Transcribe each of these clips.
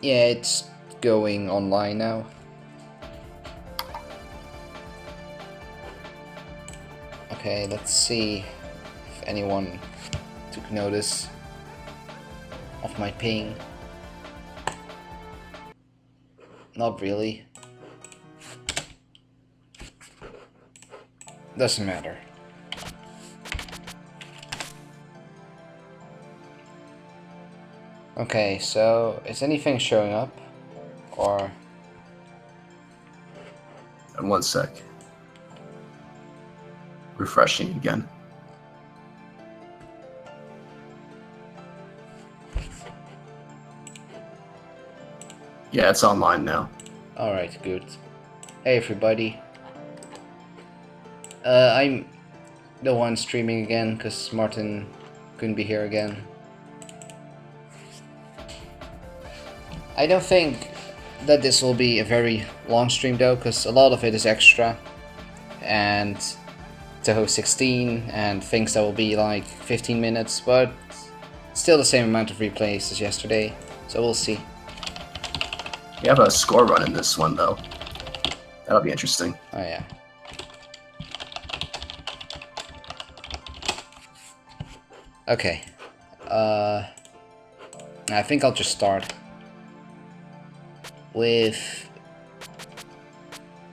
Yeah, it's going online now. Okay, let's see if anyone took notice of my ping. Not really. Doesn't matter. Okay, so is anything showing up? Or... And 1 sec. Refreshing again. Yeah, it's online now. Alright, good. Hey everybody. I'm the one streaming again, because Martin couldn't be here again. I don't think that this will be a very long stream though, because a lot of it is extra. And Touhou 16 and things that will be like 15 minutes, but still the same amount of replays as yesterday, so we'll see. We have a score run in this one though. That'll be interesting. Oh yeah. Okay. I think I'll just start with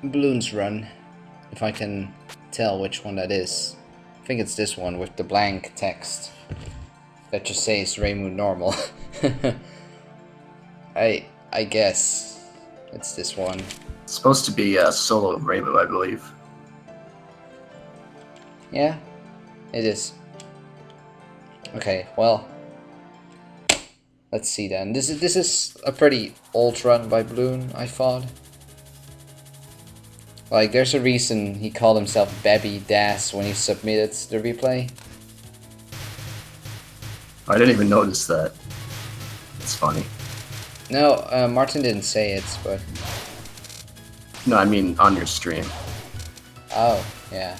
Bloon's run, if I can tell which one that is. I think it's this one with the blank text that just says Raymond normal. I guess it's this one. It's supposed to be a solo Rainbow, I believe. Yeah, it is. Okay, well, let's see then. This is a pretty old run by Bloon, I thought. Like, there's a reason he called himself Babby Das when he submitted the replay. I didn't even notice that. It's funny. No, Martin didn't say it, but... No, I mean on your stream. Oh, yeah.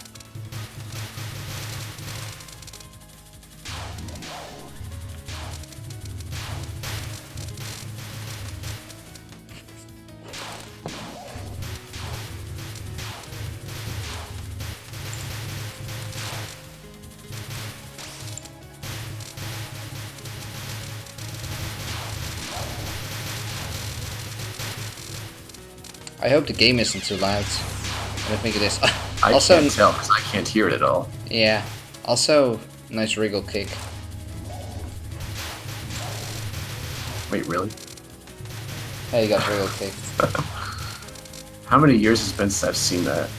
I hope the game isn't too loud. I don't think it is. I Also, can't tell because I can't hear it at all. yeah. Also, nice wriggle kick. Wait, really? Hey, you got wriggle kicked. How many years has it been since I've seen that?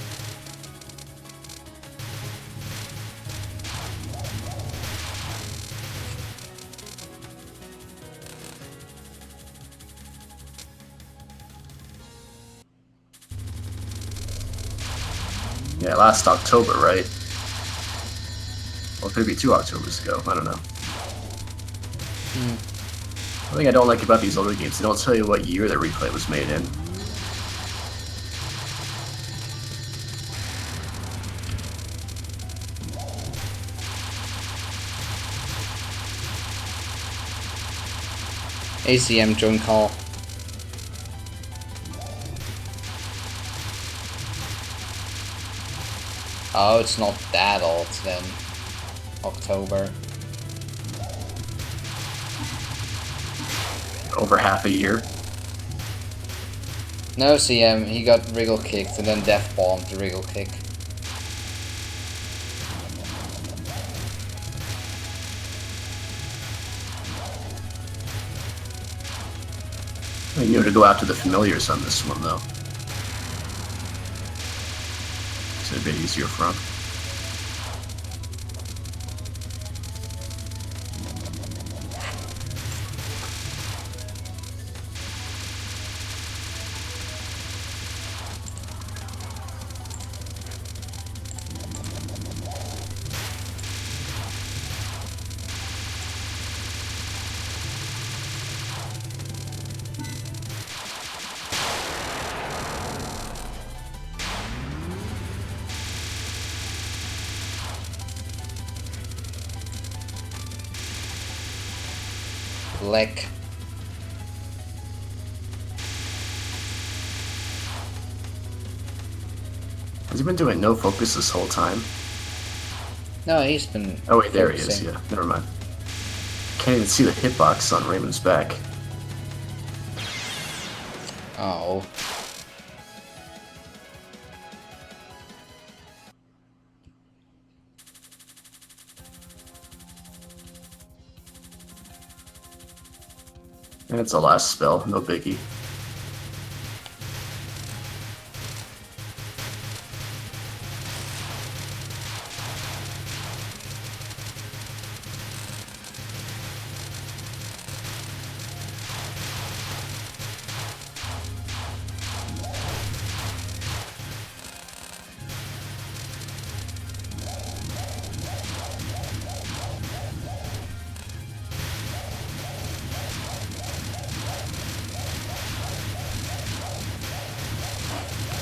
Yeah, last October, right? Or could it be 2 Octobers ago? I don't know. The thing I don't like about these older games, they don't tell you what year the replay was made in. ACM join call. Oh, it's not that old then. October. Over half a year. No, CM, he got wriggle kicked and then death bombed the wriggle kick. I knew to go after the familiars on this one, though. It's a bit easier for him. Leg. Has he been doing no focus this whole time? No, he's been. Oh wait, there he is. focusing. Yeah, never mind. Can't even see the hitbox on Raymond's back. Oh. And it's a last spell, no biggie.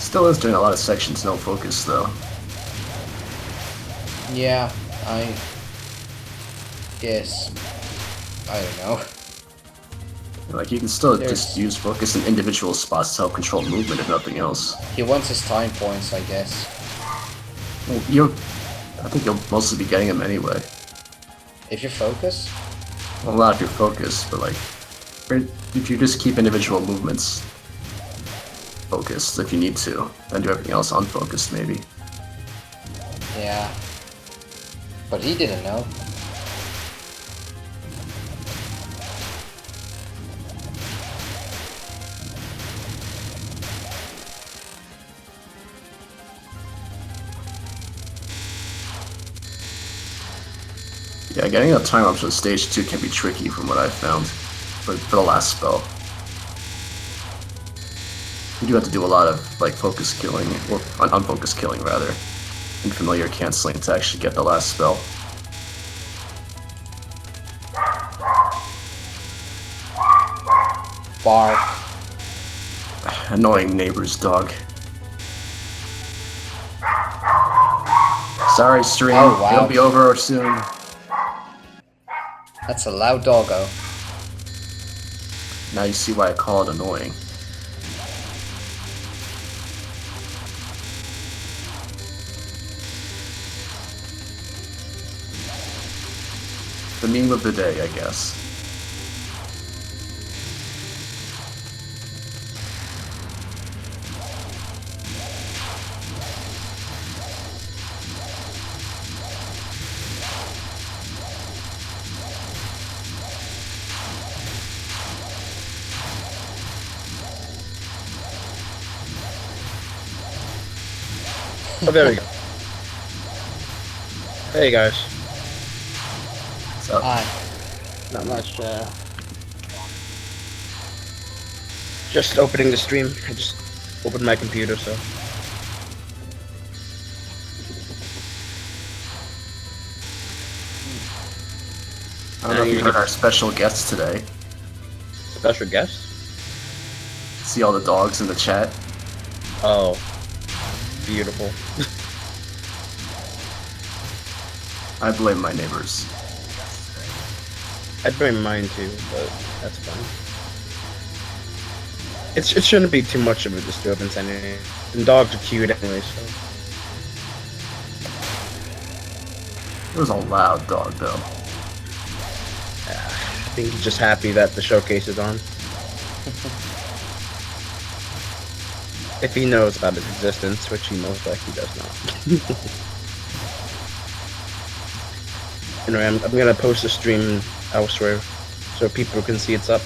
Still is doing a lot of sections, no focus though. Yeah, I guess. I don't know. Like, you can still There's- just use focus in individual spots to help control movement if nothing else. He wants his time points, I guess. Well, I think you'll mostly be getting them anyway. If you focus? Well, not if you're focused, but like, if you just keep individual movements focused if you need to, then do everything else unfocused maybe. Yeah. But he didn't know. Yeah, getting a time up to stage 2 can be tricky from what I've found for the last spell. You do have to do a lot of like focus killing, or unfocused killing rather, and familiar canceling to actually get the last spell. Bark. Annoying neighbor's dog. Sorry, stream. Oh, wow. It'll be over soon. That's a loud doggo. Now you see why I call it annoying. The meme of the day, I guess. Oh, there we go. Hey guys. What's up? Hi. Not much, just opening the stream. I just opened my computer, so. I don't know if you heard our special guest today. Special guest? See all the dogs in the chat? Oh. Beautiful. I blame my neighbors. I'd blame mine too, but that's fine. It shouldn't be too much of a disturbance anyway. And dogs are cute anyway, so. It was a loud dog though. I think he's just happy that the showcase is on. If he knows about its existence, which he most likely does not. Anyway, I'm gonna post the stream elsewhere so people can see it's up.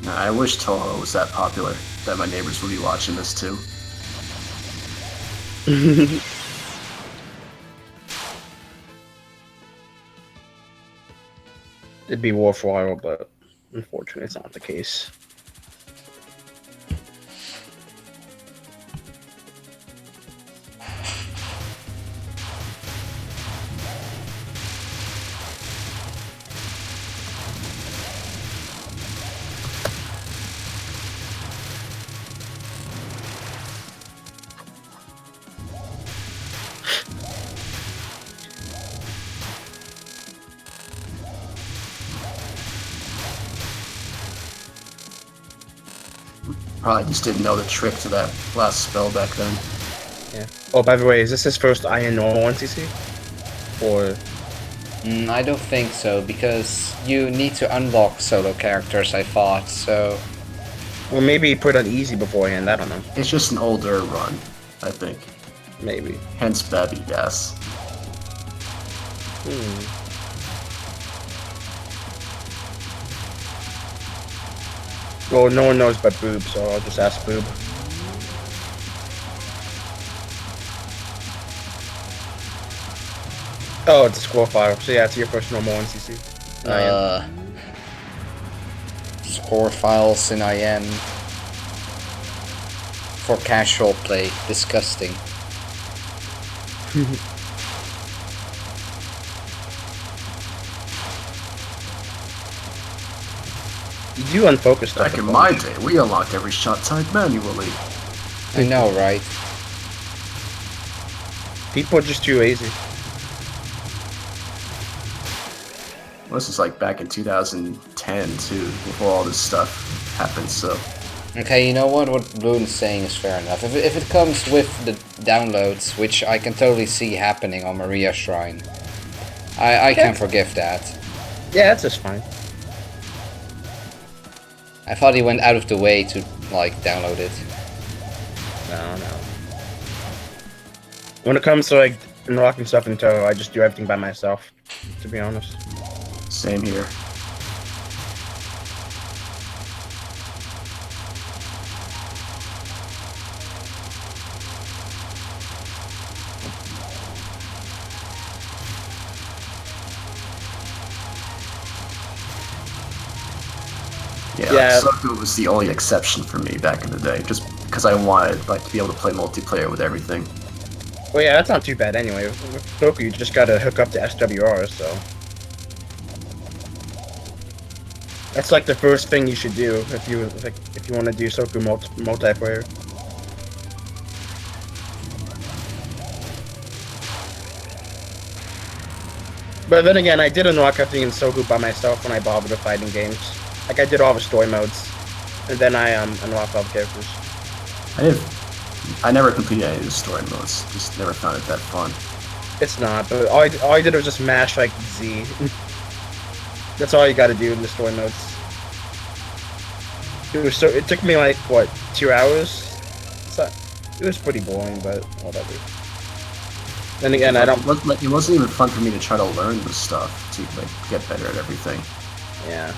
Nah, I wish Touhou was that popular, that my neighbors would be watching this too. It'd be worthwhile, but unfortunately it's not the case. probably just didn't know the trick to that last spell back then. Yeah. Oh, by the way, is this his first Iron normal 1cc? Or I don't think so, because you need to unlock solo characters, I thought, so... well, maybe he put on easy beforehand. I don't know. It's just an older run, I think. Maybe. Hence Babby Gas. Well, no one knows but Boob, so I'll just ask Boob. Oh, it's a score file. So yeah, it's your first normal 1cc. Score files in IN for casual play. Disgusting. You do unfocused stuff. Back in my day, we unlocked every shot type manually. I know, right? People are just too lazy. Well, this is like back in 2010 too, before all this stuff happened. So Okay, you know what? What Bloon's saying is fair enough. If it comes with the downloads, which I can totally see happening on Maria Shrine, I can forgive that. Yeah, that's just fine. I thought he went out of the way to, like, download it. No. When it comes to like unlocking stuff in Touhou, I just do everything by myself. To be honest. same here. Yeah, Soku was the only exception for me back in the day, just because I wanted like to be able to play multiplayer with everything. Well, yeah, that's not too bad anyway. With Soku, you just gotta hook up to SWR, so that's like the first thing you should do if you want to do Soku multiplayer. But then again, I did unlock everything in Soku by myself when I bought the fighting games. Like I did all the story modes, and then I unlocked all the characters. I never completed any of the story modes. Just never found it that fun. It's not, but all I did was just mash like Z. That's all you got to do in the story modes. It took me like what 2 hours. So it was pretty boring, but whatever. Then again, I don't. It wasn't even fun for me to try to learn the stuff to like get better at everything. Yeah.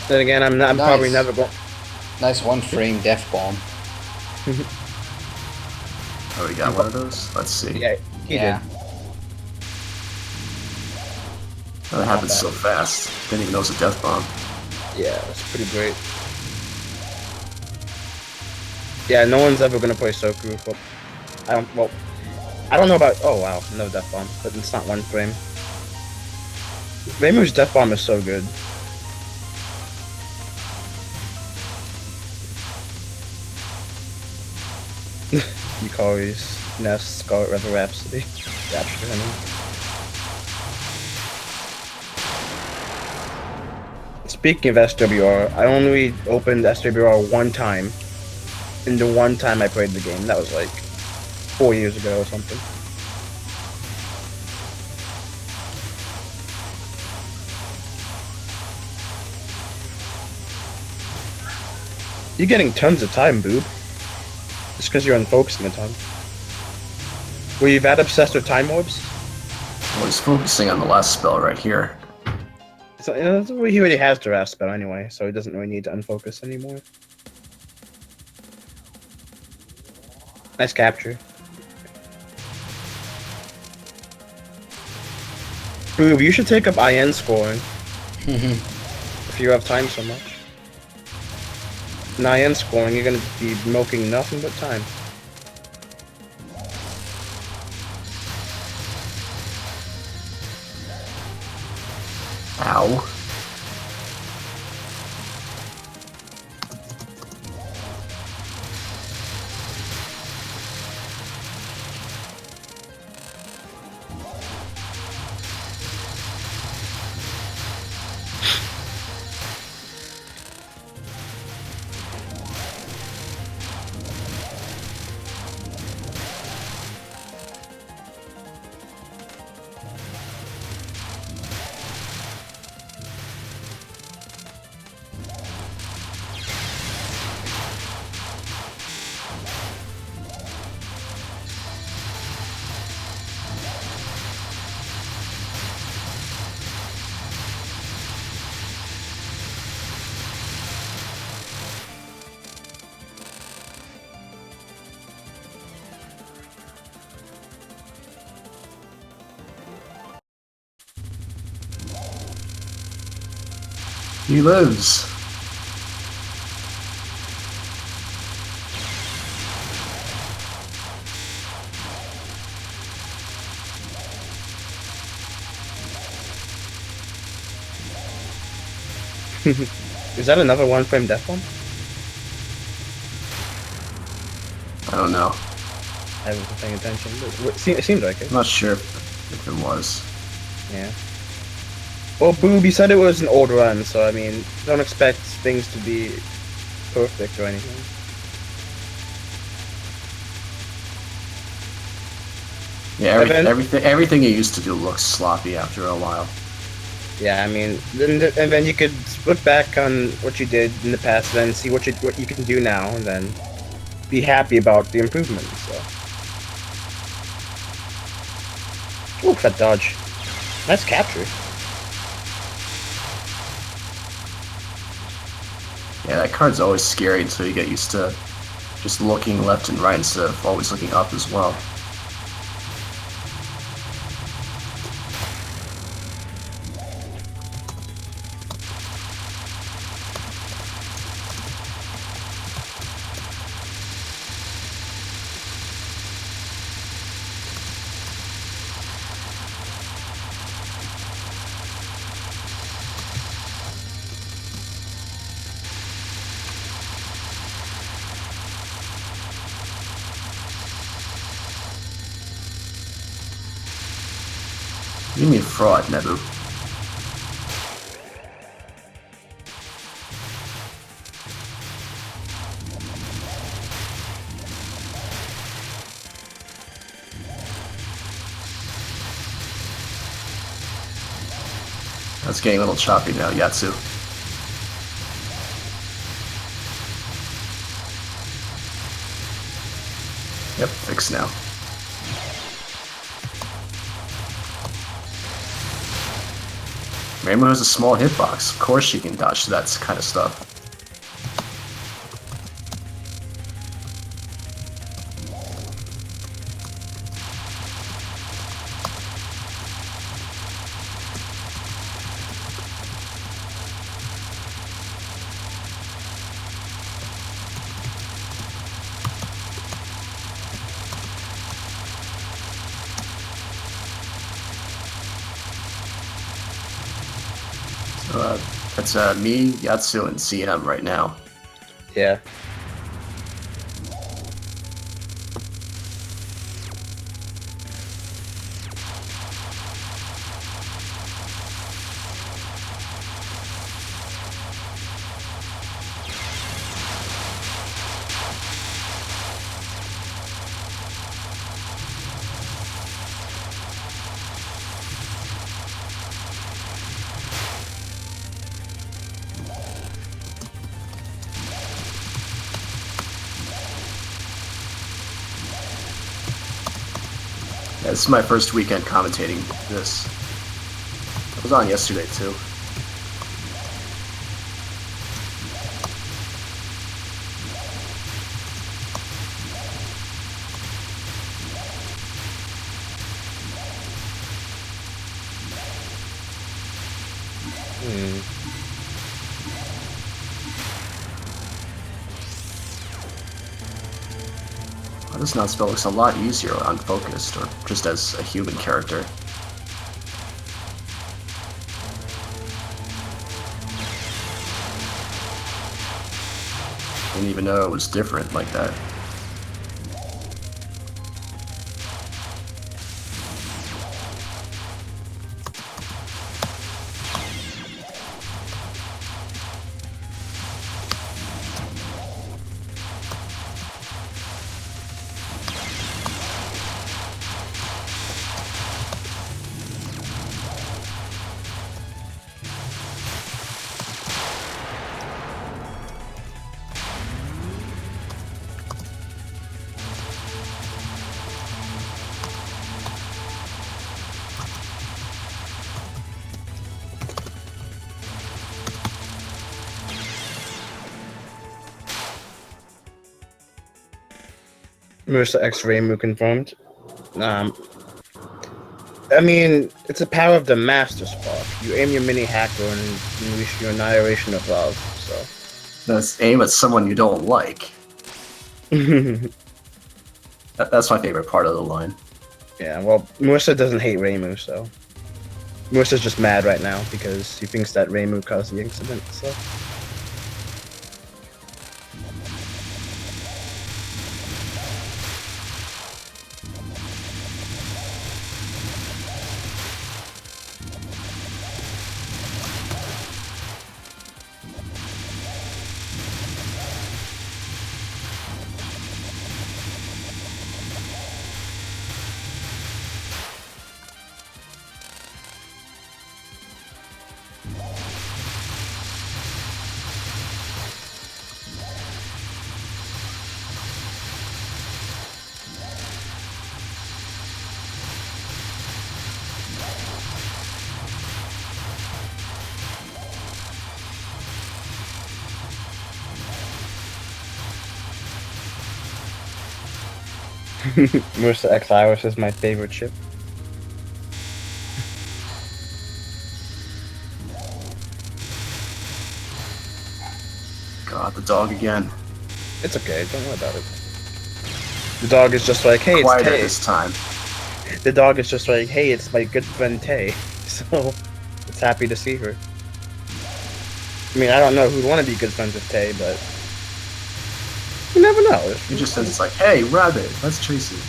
Then again, I'm Nice. probably never going. Nice one-frame death bomb. Oh, we got one of those? Let's see. Yeah, he did. Oh, that happened so fast. Didn't even know it was a death bomb. Yeah, that's pretty great. Yeah, no one's ever gonna play Soku. But I don't know about. Oh wow, no death bomb, but it's not one frame. Reimu's death bomb is so good. Yukari's Nest, Scarlet Rebel Rhapsody. Rapture Venom. Speaking of SWR, I only opened SWR one time. And the one time I played the game, that was like 4 years ago or something. You're getting tons of time, Boob. Just because you're unfocusing a ton. Were you that obsessed with time orbs? Well, he's focusing on the last spell right here. So, he already has the last spell anyway, so he doesn't really need to unfocus anymore. Nice capture. Boob, you should take up IN scoring. If you have time so much. In IN scoring, you're gonna be milking nothing but time. Ow. He lives. Is that another one-frame death bomb? I don't know. I wasn't paying attention. But it seemed like it. I'm not sure if it was. Yeah. Well, Boob, you said it was an old run, so I mean, don't expect things to be perfect or anything. Yeah, Evan? everything you used to do looks sloppy after a while. Yeah, I mean, and then you could look back on what you did in the past, then see what you can do now, and then be happy about the improvements. So. Ooh, that dodge. Nice capture. Yeah, that card's always scary until you get used to just looking left and right instead of always looking up as well. You mean fraud, Nebu? That's getting a little choppy now, Yatsu. Yep, fixed now. Rainbow has a small hitbox. Of course she can dodge that kind of stuff. It's me, Yatsu, and CM right now. Yeah. Yeah, this is my first weekend commentating this. I was on yesterday too. Well, this not spell looks a lot easier on focused, or just as a human character. Didn't even know it was different like that. Marissa X-Ray move confirmed. I mean, it's a power of the Master Spark. You aim your mini hacker and unleash your annihilation of love. So Let's aim at someone you don't like. That's my favorite part of the line. yeah, well, Marissa doesn't hate Reimu, so Marissa's just mad right now because he thinks that Reimu caused the incident. So. Marissa X Iris is my favorite ship. God, the dog again. It's okay, don't worry about it. The dog is just like, hey, it's Quieter Tay. this time. The dog is just like, hey, it's my good friend Tay. So, it's happy to see her. I mean, I don't know who'd want to be good friends with Tay, but you never know. He just says it's like, hey, rabbit, let's chase it.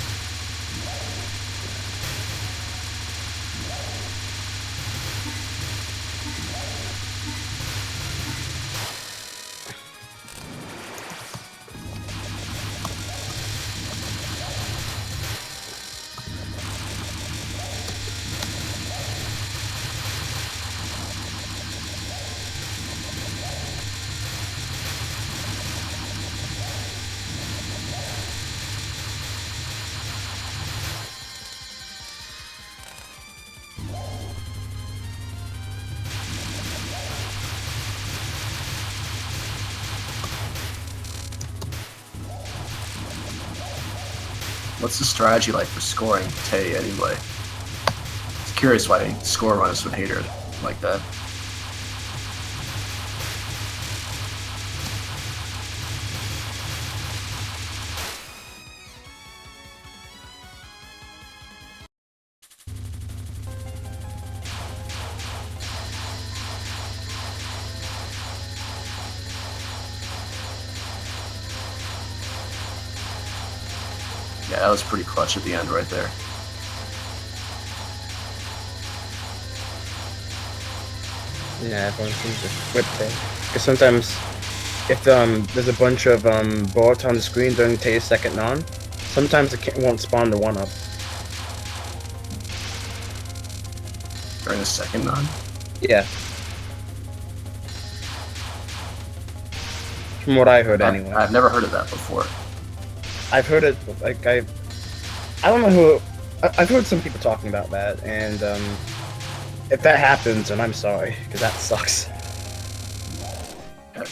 What's the strategy like for scoring Tay anyway? It's curious why score runners would hate her like that. Yeah, that was pretty clutch at the end right there. Yeah, everyone seems to whip Tay. Because sometimes, if there's a bunch of bullets on the screen during Tay's second non, sometimes it won't spawn the one up. During the second non? Yeah. From what I heard, anyway. I've never heard of that before. I've heard it, like, I don't know who, I've heard some people talking about that, and, if that happens, then I'm sorry, because that sucks.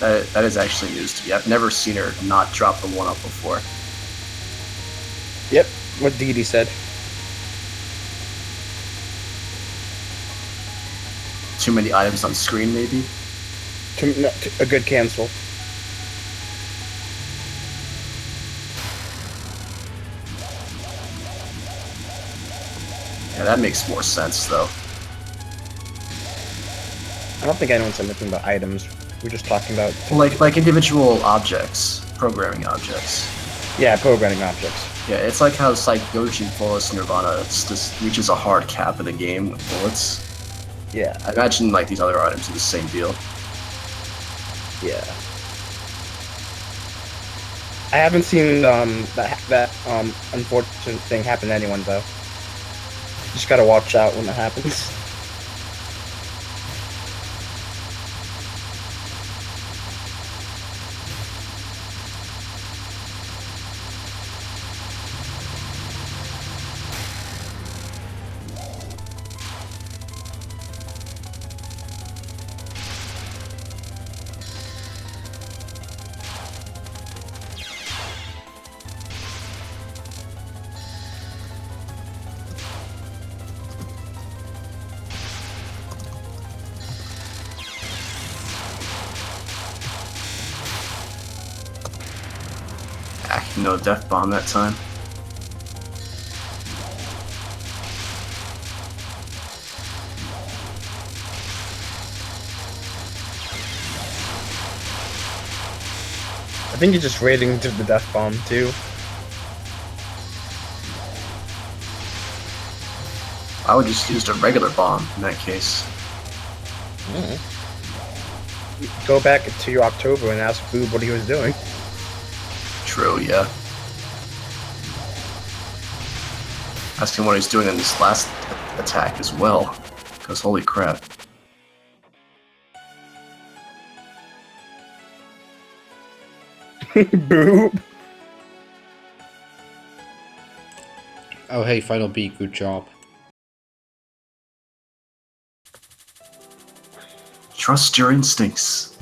That is actually news to me. I've never seen her not drop the one up before. Yep, what Dee Dee said. Too many items on screen, maybe? A good cancel. Yeah, that makes more sense, though. I don't think anyone said anything about items. We're just talking about... Like individual objects. Programming objects. Yeah, programming objects. Yeah, it's like how Goji, Fullest, Nirvana just reaches a hard cap in the game with bullets. Yeah. I imagine, like, these other items are the same deal. Yeah. I haven't seen that unfortunate thing happen to anyone, though. Just gotta watch out when it happens. No Death Bomb that time. I think he's just raiding to the Death Bomb too. I would just use a regular bomb in that case. Go back to October and ask Boob what he was doing. True, yeah. Ask him what he's doing in this last attack as well. Because holy crap. Boob. Oh hey, Final B, good job. Trust your instincts.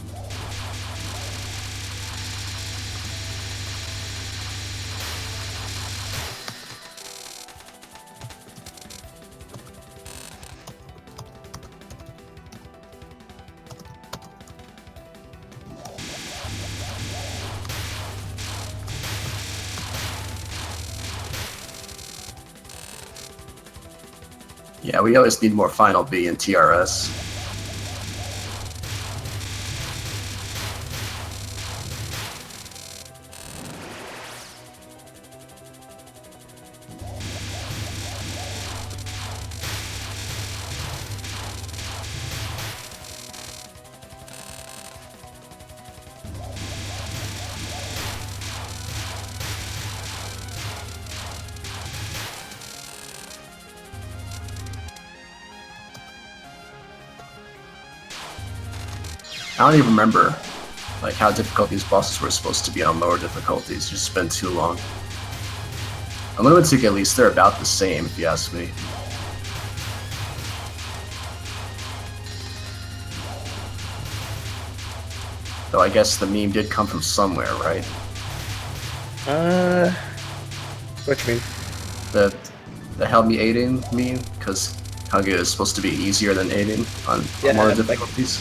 Yeah, we always need more Final B and TRS. I don't even remember like how difficult these bosses were supposed to be on lower difficulties. It's just been too long. On Lunatic, at least, they're about the same, if you ask me. Though I guess the meme did come from somewhere, right? What you mean? The Help Me Aiden meme, because Kaguya is supposed to be easier than Aiden on lower like- difficulties.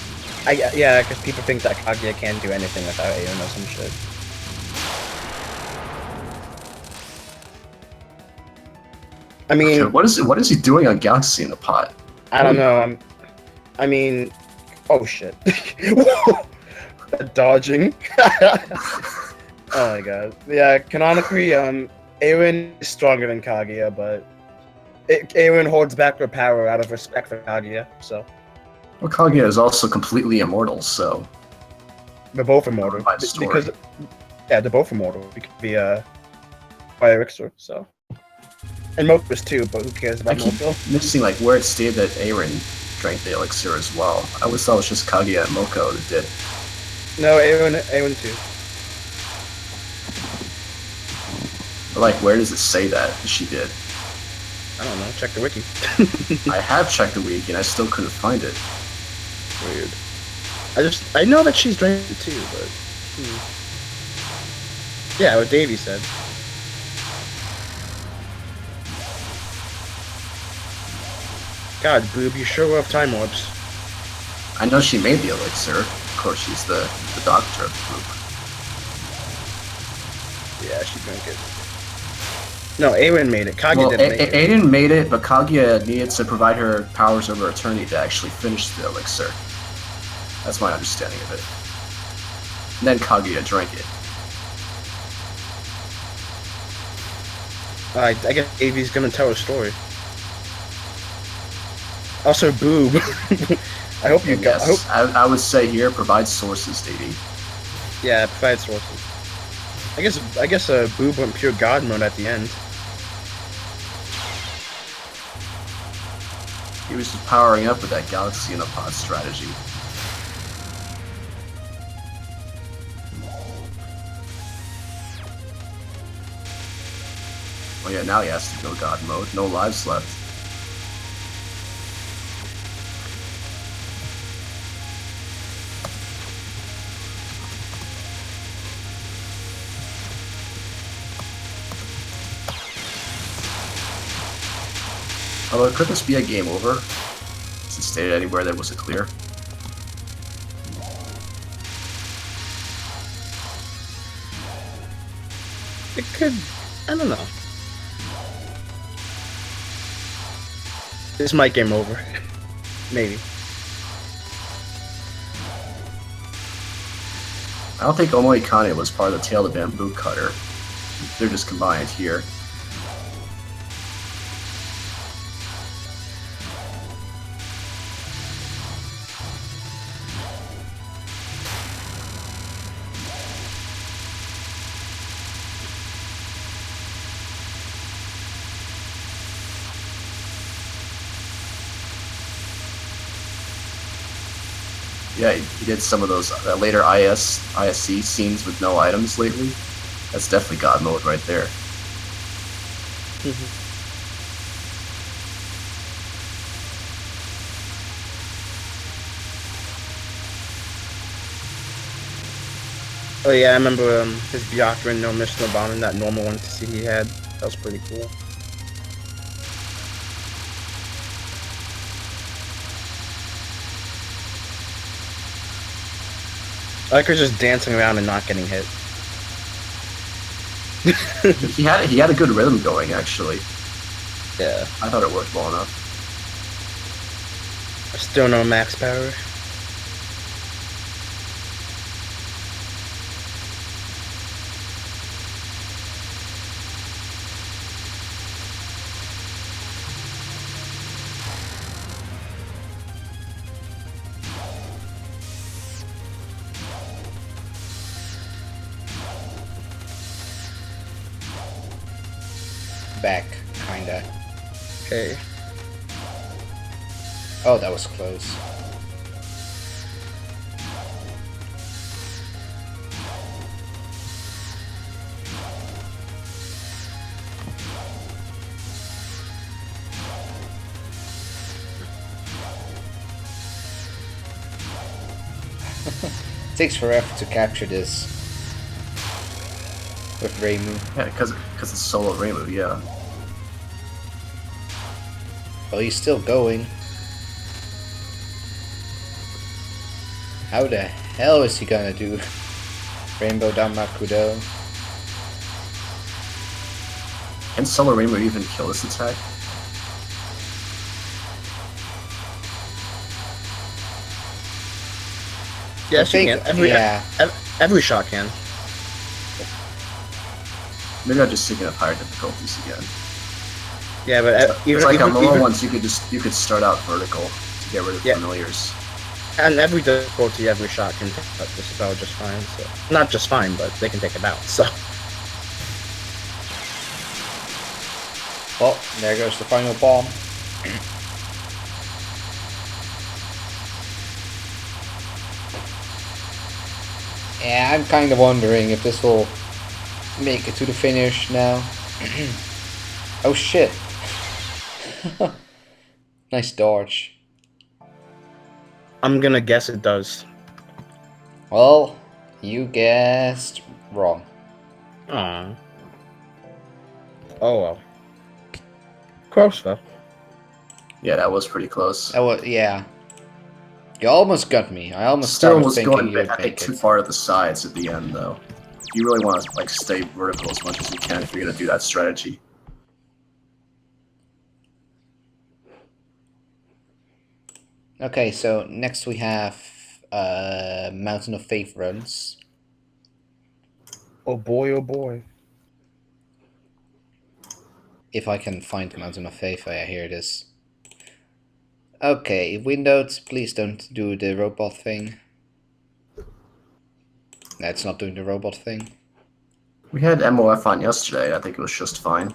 Yeah, because people think that Kaguya can't do anything without Aeon or some shit. I mean, Okay, what is he doing on Galaxy in the Pot? I don't know. I mean, oh shit! Dodging. Oh my god. Yeah, canonically, Aeon is stronger than Kaguya, but Aeon holds back her power out of respect for Kaguya. So Well, Kaguya is also completely immortal, so they're both immortal By story. because they're both immortal. Because the Fire Elixir, so. And Moko's too, but who cares I about keep Moko? missing like where it stated that Aaron drank the elixir as well. I always thought it was just Kaguya and Moko that did. No, Aeon too. But like, where does it say that she did? I don't know. Check the wiki. I have checked the wiki and I still couldn't find it. Weird. I know that she's drank it too, but yeah, what Davey said. God, Boob, you sure love Time Orbs. I know she made the elixir. Of course, she's the doctor of the group. Yeah, she drank it. No, Aeon made it. Kaguya Well, didn't make it. Aiden made it, but Kaguya needed to provide her powers over eternity to actually finish the elixir. That's my understanding of it. And then Kaguya drank it. Alright, I guess Davey's gonna tell a story. Also, Boob. I hope you And got. yes, I would say here, provide sources, Davey. Yeah, provide sources. I guess Boob went pure God mode at the end. He was just powering up with that Galaxy in a Pod strategy. Well, yeah, now he has to go God mode. No lives left. Although, could this be a game over? Is it stated anywhere that wasn't clear? It could. I don't know. This might game over. Maybe. I don't think Omoikane was part of the Tail of the Bamboo Cutter. They're just combined here. Yeah, he did some of those later ISC scenes with no items lately. That's definitely God mode right there. Oh yeah, I remember his Byakuran no Miss no Bombing, that normal one to see he had. That was pretty cool. I like her just dancing around and not getting hit. He had a good rhythm going actually. Yeah. I thought it worked well enough. Still no max power. Back, kinda. Okay. Oh, that was close. Takes forever to capture this with Reimu. Yeah, because it's solo Reimu, yeah. Well, he's still going. How the hell is he gonna do Rainbow Damakudo? Can solo Reimu even kill this attack? Yeah, I she think- can. yeah. Every shot can. Maybe I'm just thinking of higher difficulties again. Yeah, but It's like on lower ones, you could start out vertical to get rid of Yeah. familiars. and every difficulty, every shot can take out the spell just fine. So not just fine, but they can take it out. So Well, there goes the final bomb. Yeah, I'm kind of wondering if this will make it to the finish now. Oh shit. Nice dodge. I'm gonna guess it does. Well, you guessed wrong. Aww. Oh well. Close though. Yeah, that was pretty close. Oh, well, yeah. You almost got me. I almost Still started was thinking going you would I think make too it. far to the sides at the end though. You really want to like stay vertical as much as you can if you're gonna do that strategy. Okay, so next we have Mountain of Faith runs. Oh boy, oh boy. If I can find Mountain of Faith, oh, yeah, here it is. Okay, Windows, please don't do the robot thing. That's not doing the robot thing. We had MOF on yesterday. I think it was just fine.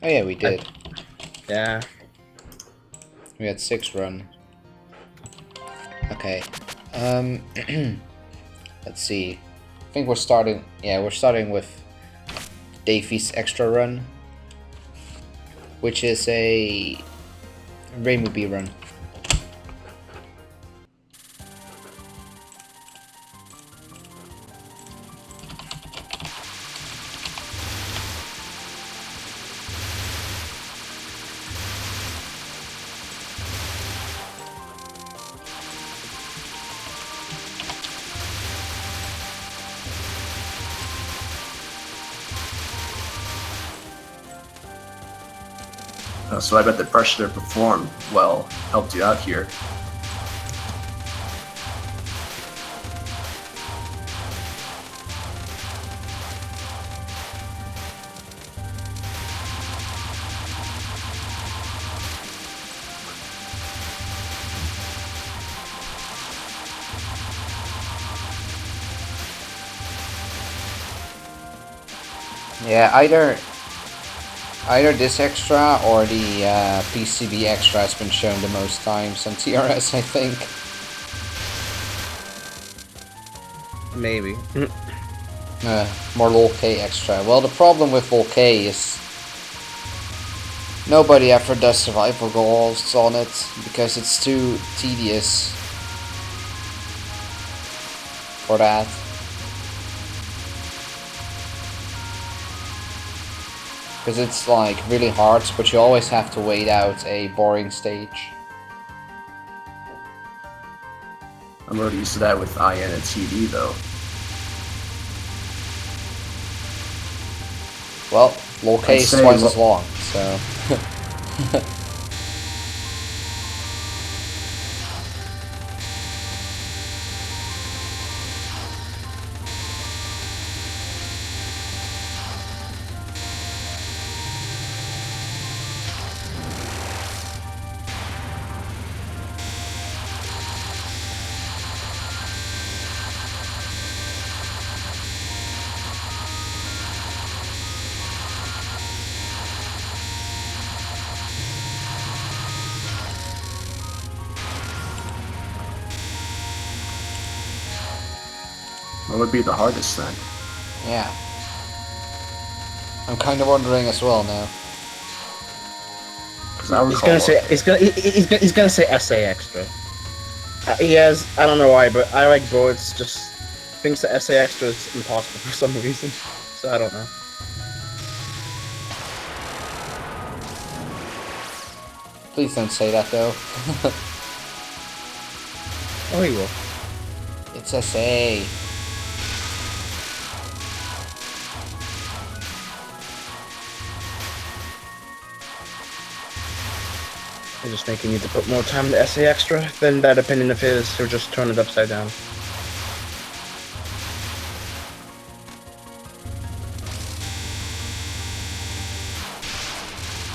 Oh yeah, we did. Yeah. We had 6 run. Okay. Let's see. I think we're starting. Yeah, we're starting with Davy's extra run, which is a Reimu B run. So I bet the pressure to perform well helped you out here. Yeah, either this extra or the PCB extra has been shown the most times on TRS, I think. Maybe. More lol K extra. Well, the problem with lol K is nobody ever does survival goals on it because it's too tedious for that. Because it's like really hard, but you always have to wait out a boring stage. I'm already used to that with IN and TD though. Well, lol K is twice as long, so... What would be the hardest then? Yeah. I'm kind of wondering as well now. He's gonna say he's gonna say SA extra. He has, I don't know why, but I like bullets just thinks that SA extra is impossible for some reason. So I don't know. Please don't say that though. Oh, he will. It's SA. I just think you need to put more time into SA extra. Then that opinion of his, he'll just turn it upside down.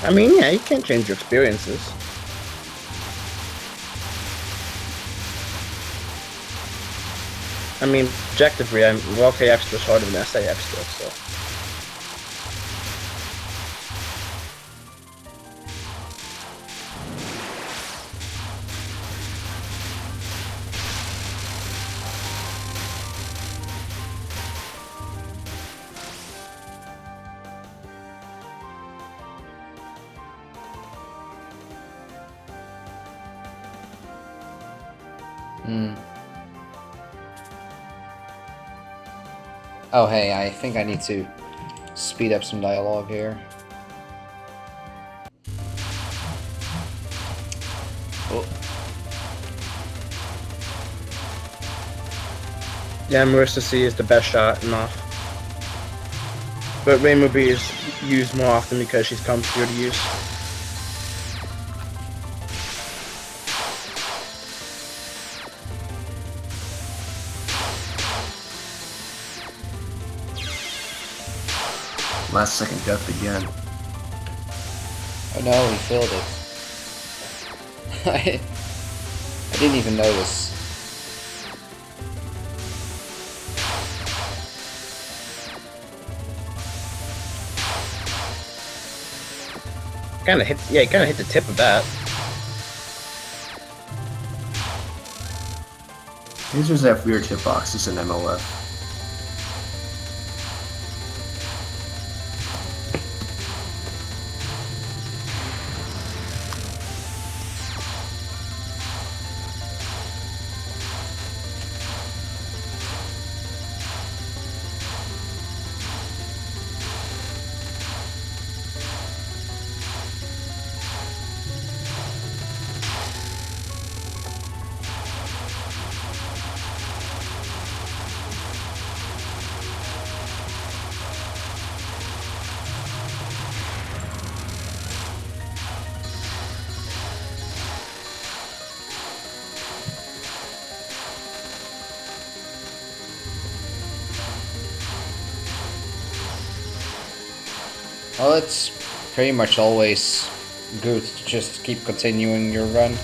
I mean, yeah, you can't change your experiences. I mean, objectively, well, K extra is harder than SA extra, so. Oh hey, I think I need to speed up some dialogue here. Oh. Yeah, Marissa C is the best shot and off. But Rainbow B is used more often because she's comfier to use. Last second death again. Oh no, he filled it. I didn't even notice. Kinda hit, yeah, he kinda hit the tip of that. Users have weird hitboxes in MLF. Well, it's pretty much always good to just keep continuing your run.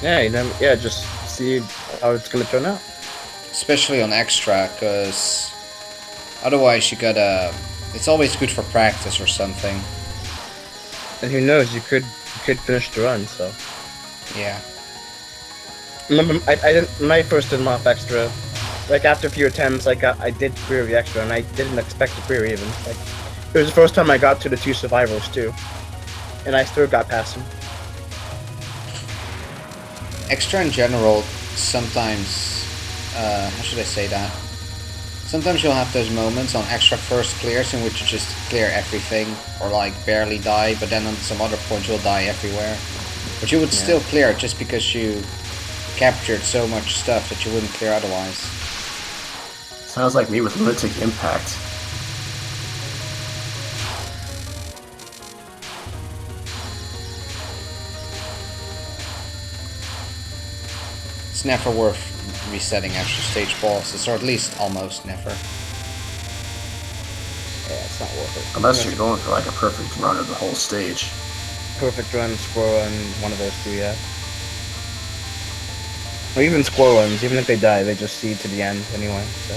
Yeah, just see how it's gonna turn out. Especially on extra, because otherwise you gotta... It's always good for practice or something. And who knows, you could finish the run, so. Yeah. Remember, I didn't, when I first did Moth Extra, like after a few attempts, I did clear the extra, and I didn't expect to clear even. Like, it was the first time I got to the 2 survivors too, and I still got past them. Extra in general, sometimes... how should I say that? Sometimes you'll have those moments on extra first clears in which you just clear everything, or like barely die, but then on some other points you'll die everywhere. But you would still clear it just because you captured so much stuff that you wouldn't clear otherwise. Sounds like me with Lunatic Impact. It's never worth resetting extra stage bosses, or at least almost never. Yeah, it's not worth it. Unless you're going for like a perfect run of the whole stage. Perfect run, squirrel run, one of those two, yeah. Or even squirrel runs, even if they die, they just see to the end anyway, so.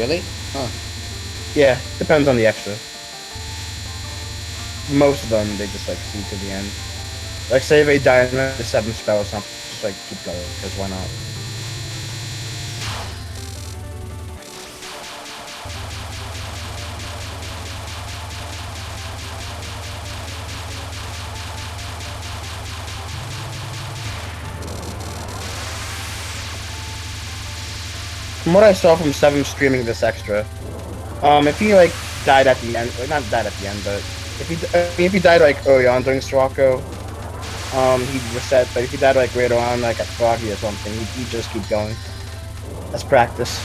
Really? Huh. Yeah, depends on the extra. Most of them, they just like see to the end. Like say they die in the 7th spell or something, just like keep going, because why not? From what I saw from 7 streaming this extra, if he like died at the end, like, not died at the end, but if he died like early on during Sirocco, he'd reset. But if he died like later on, like at Froggy or something, he'd just keep going. That's practice.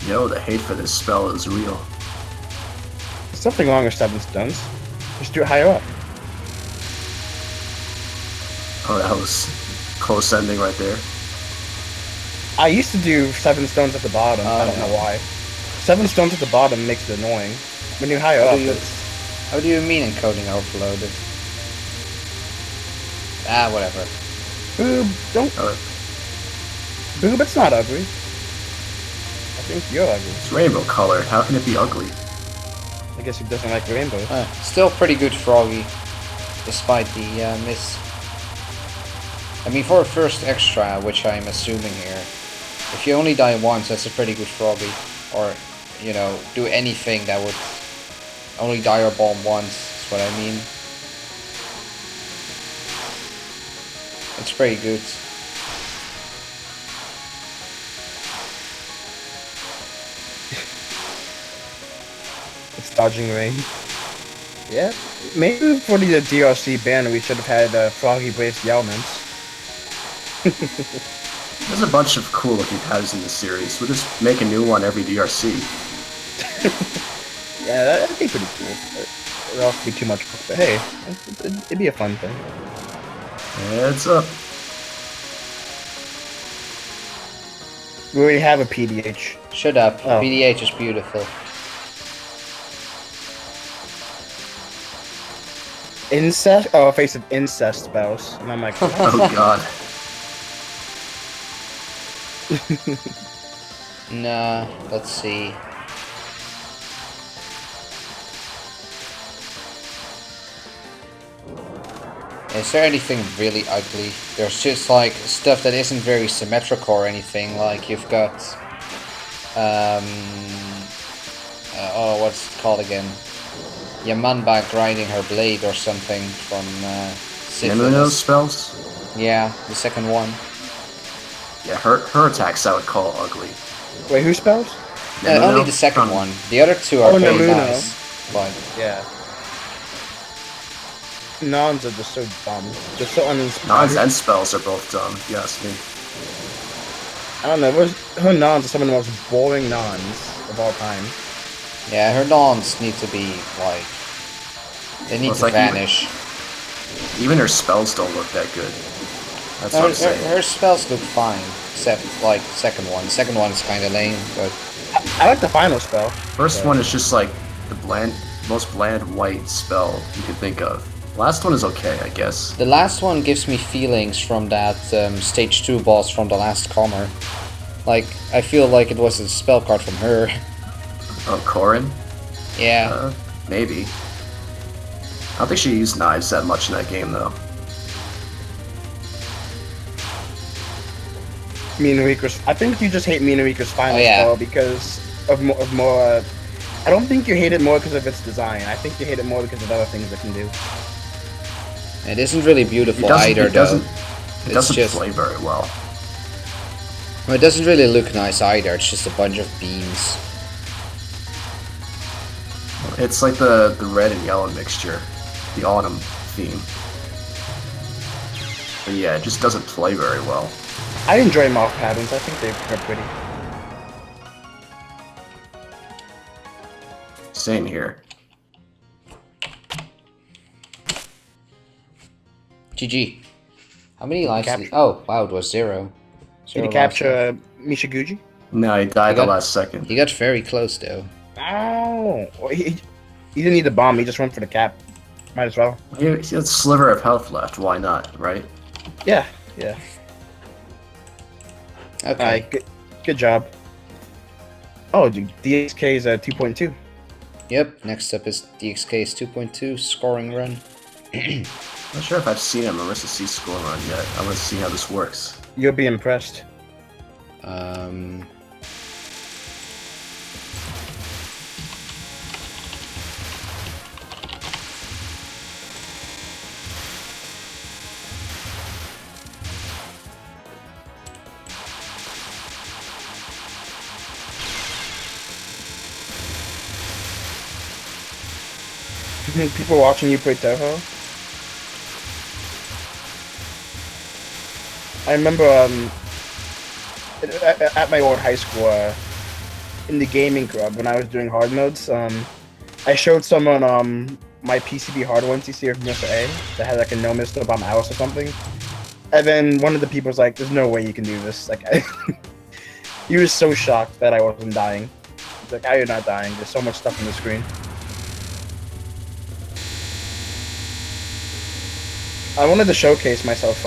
Yo, the hate for this spell is real. There's something wrong with 7 stones. Just do it higher up. Oh, that was close ending right there. I used to do 7 stones at the bottom. I don't know why. 7 stones at the bottom makes it annoying. When you're higher up, it's... How do you mean encoding overloaded? Ah, whatever. Boob, don't... Boob, it's not ugly. I think you're ugly. It's rainbow colored. How can it be ugly? I guess he doesn't like rainbows. Still pretty good Froggy, despite the miss. I mean, for a first extra, which I'm assuming here, if you only die once, that's a pretty good Froggy. Or, you know, do anything that would only die or bomb once, is what I mean. It's pretty good. It's dodging rain. Yeah, maybe for the DRC ban we should have had Froggy Brace the Elements. There's a bunch of cool looking patterns in this series. We'll just make a new one every DRC. Yeah, that'd be pretty cool. It'd also be too much, but hey, it'd be a fun thing. Heads up. We already have a PDH. Shut up. Oh. PDH is beautiful. Incest? Oh, a face of incest spells. And I'm like, Oh god. Nah, let's see. Is there anything really ugly? There's just like stuff that isn't very symmetrical or anything. Like you've got, oh, what's it called again? Yamanba grinding her blade or something from Nemuno's spells? Yeah, the second one. Yeah, her attacks I would call ugly. wait, who spells? Only the second one. The other two are pretty Nemuno. nice. But Yeah. Nons are just so dumb. Just so uninspired. Nons and spells are both dumb, if you ask me. I don't know, her Nons are some of the most boring Nons of all time. yeah, her dawns need to be like, they need Well, it's to like vanish. Even her spells don't look that good. That's what I'm saying. Her spells look fine, except like second one. Second one is kind of lame, but I like the final spell. First one is just like the most bland white spell you could think of. Last one is okay, I guess. the last one gives me feelings from that stage 2 boss from the last Comer. Like, I feel like it was a spell card from her. Oh, Corrin? Yeah. Maybe. I don't think she used knives that much in that game, though. Minarika's. I think you just hate Minarika's final Oh, yeah. spell because of more. I don't think you hate it more because of its design. I think you hate it more because of other things it can do. It isn't really beautiful either, it though. doesn't just play very well. Well, it doesn't really look nice either. It's just a bunch of beams. It's like the red and yellow mixture, the autumn theme. But yeah, it just doesn't play very well. I enjoy moth patterns. I think they're pretty. Same here. GG. How many lives did he... Capture. Oh, wow, it was 0. Did Zero you lives capture Michiguji? No, he died the got- last second. He got very close, though. Oh, well, he didn't need the bomb. He just went for the cap. Might as well. He had a sliver of health left. Why not, right? Yeah, yeah. Okay. Alright, good job. Oh, dude, DXK is 2.2. Yep, next up is DXK's 2.2 scoring run. Not sure if I've seen a Marissa C score run yet. I want to see how this works. You'll be impressed. People watching you play Touhou. I remember at my old high school, in the gaming club when I was doing hard modes, I showed someone my PCB hard one CC from Mr. A that had like a no miss on Alice or something, and then one of the people was like, "There's no way you can do this." Like, he was so shocked that I wasn't dying. He's like, "How are you not dying? There's so much stuff on the screen." I wanted to showcase myself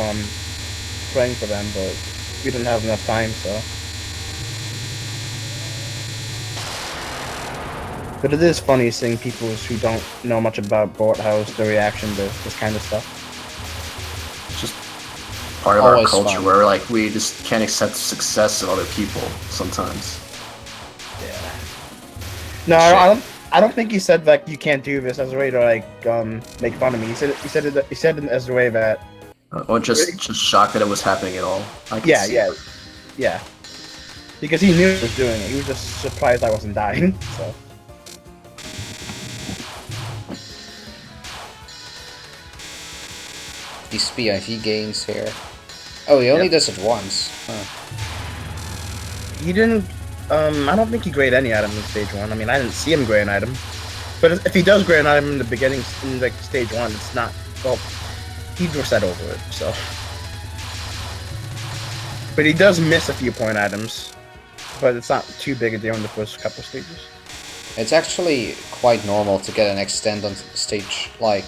playing for them, but we didn't have enough time, so. But it is funny seeing people who don't know much about Bullet House, the reaction to this kind of stuff. It's just part of our Always culture fun. where like we just can't accept success of other people sometimes. Yeah. No, I don't think he said like you can't do this as a way to like make fun of me. He said it as a way that. Or just shocked that it was happening at all. I can see it. Yeah. Because he knew he was doing it. He was just surprised I wasn't dying. So. These PIV gains here. Oh, he only Yep. does it once. Huh. He didn't. I don't think he grade any item in stage 1. I mean, I didn't see him grade an item. But if he does grade an item in the beginning, in like stage 1, it's not. Well, he just said over it. So. But he does miss a few point items. But it's not too big a deal in the first couple stages. It's actually quite normal to get an extend on stage, like,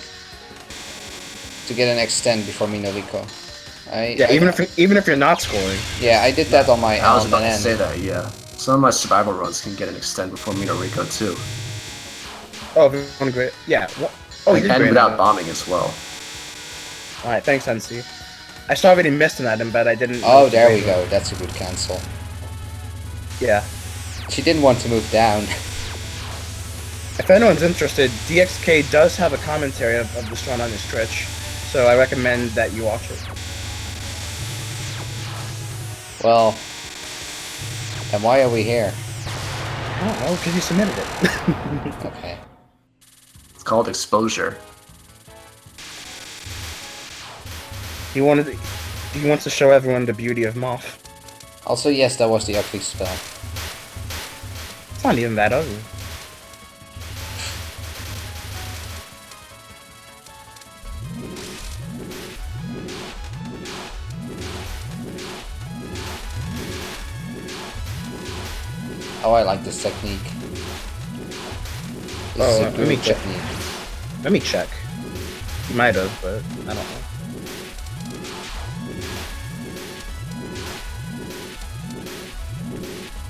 to get an extend before Minorico. Yeah, even if you're not scoring. Yeah, I did that on my I was about to NN. say that, yeah. Some of my survival runs can get an extend before Minorico too. Oh, if you want to grade, yeah. Oh, he did And grade without an item. bombing as well. All right, thanks, Hensi. I still already missed an item, but I didn't. Oh, there we go. That's a good cancel. Yeah. She didn't want to move down. If anyone's interested, DXK does have a commentary of this run on his Twitch, so I recommend that you watch it. Well, then why are we here? I don't know, because you submitted it. Okay. It's called exposure. He wants to show everyone the beauty of Moth. Also, yes, that was the ugly spell. It's not even that ugly. Oh, I like this technique. This Oh, is a let me good check. technique. Let me check. He might have, but I don't know.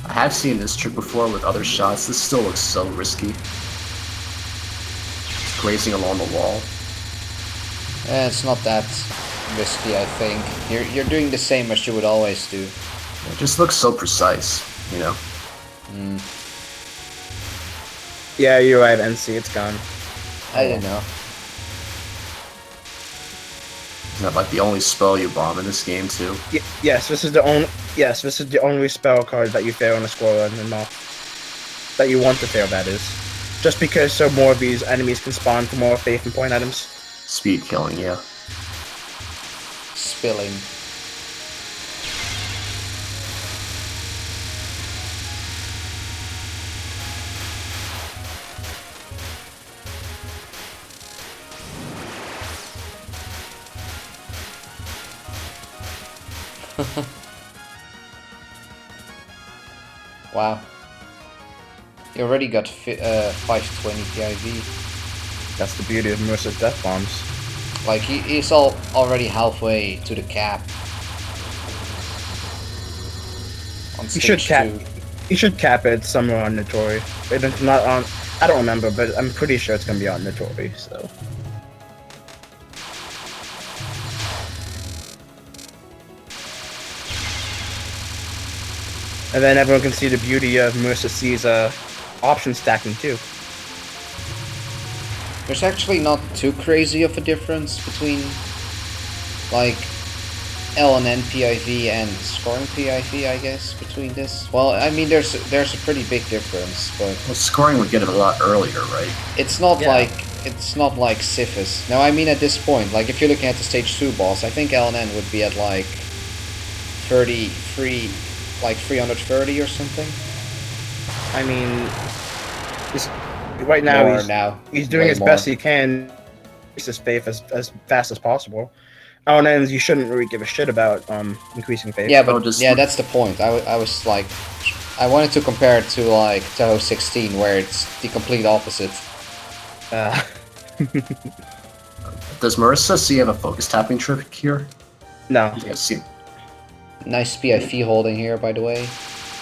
I have seen this trick before with other shots. This still looks so risky. Just grazing along the wall. It's not that risky, I think. You're doing the same as you would always do. It just looks so precise, you know? Yeah, you're right, NC. It's gone. I don't know. Isn't that like the only spell you bomb in this game too? Yes, this is the only. Yes, this is the only spell card that you fail on a score run and not that you want to fail. That is, just because so more of these enemies can spawn for more faith and point items. Speed killing, yeah. Spilling. Wow. You already got 520 PIV. That's the beauty of Mercer's death bombs. Like, he's already halfway to the cap. On You should stage cap. 2. You should cap it somewhere on Notori. It's not on. I don't remember, but I'm pretty sure it's gonna be on Notori. So. And then everyone can see the beauty of Mercer C's option stacking too. There's actually not too crazy of a difference between, like, L and N PIV and scoring PIV, I guess, between this. Well, I mean, there's a pretty big difference, but Well, scoring would get it a lot earlier, right? it's not Yeah. like Sifis. Now, I mean, at this point, like, if you're looking at the stage 2 boss, I think L and N would be at like 33, like 330 or something. I mean, right now More now. he's doing Way his more. best he can, increase his faith as fast as possible. On ends, you shouldn't really give a shit about increasing faith. Yeah, but Oh, just- yeah, that's the point. I was like, I wanted to compare it to like Touhou 16, where it's the complete opposite. Does Marissa see have a focus tapping trick here? No, Yeah, see. Nice PIV holding here, by the way.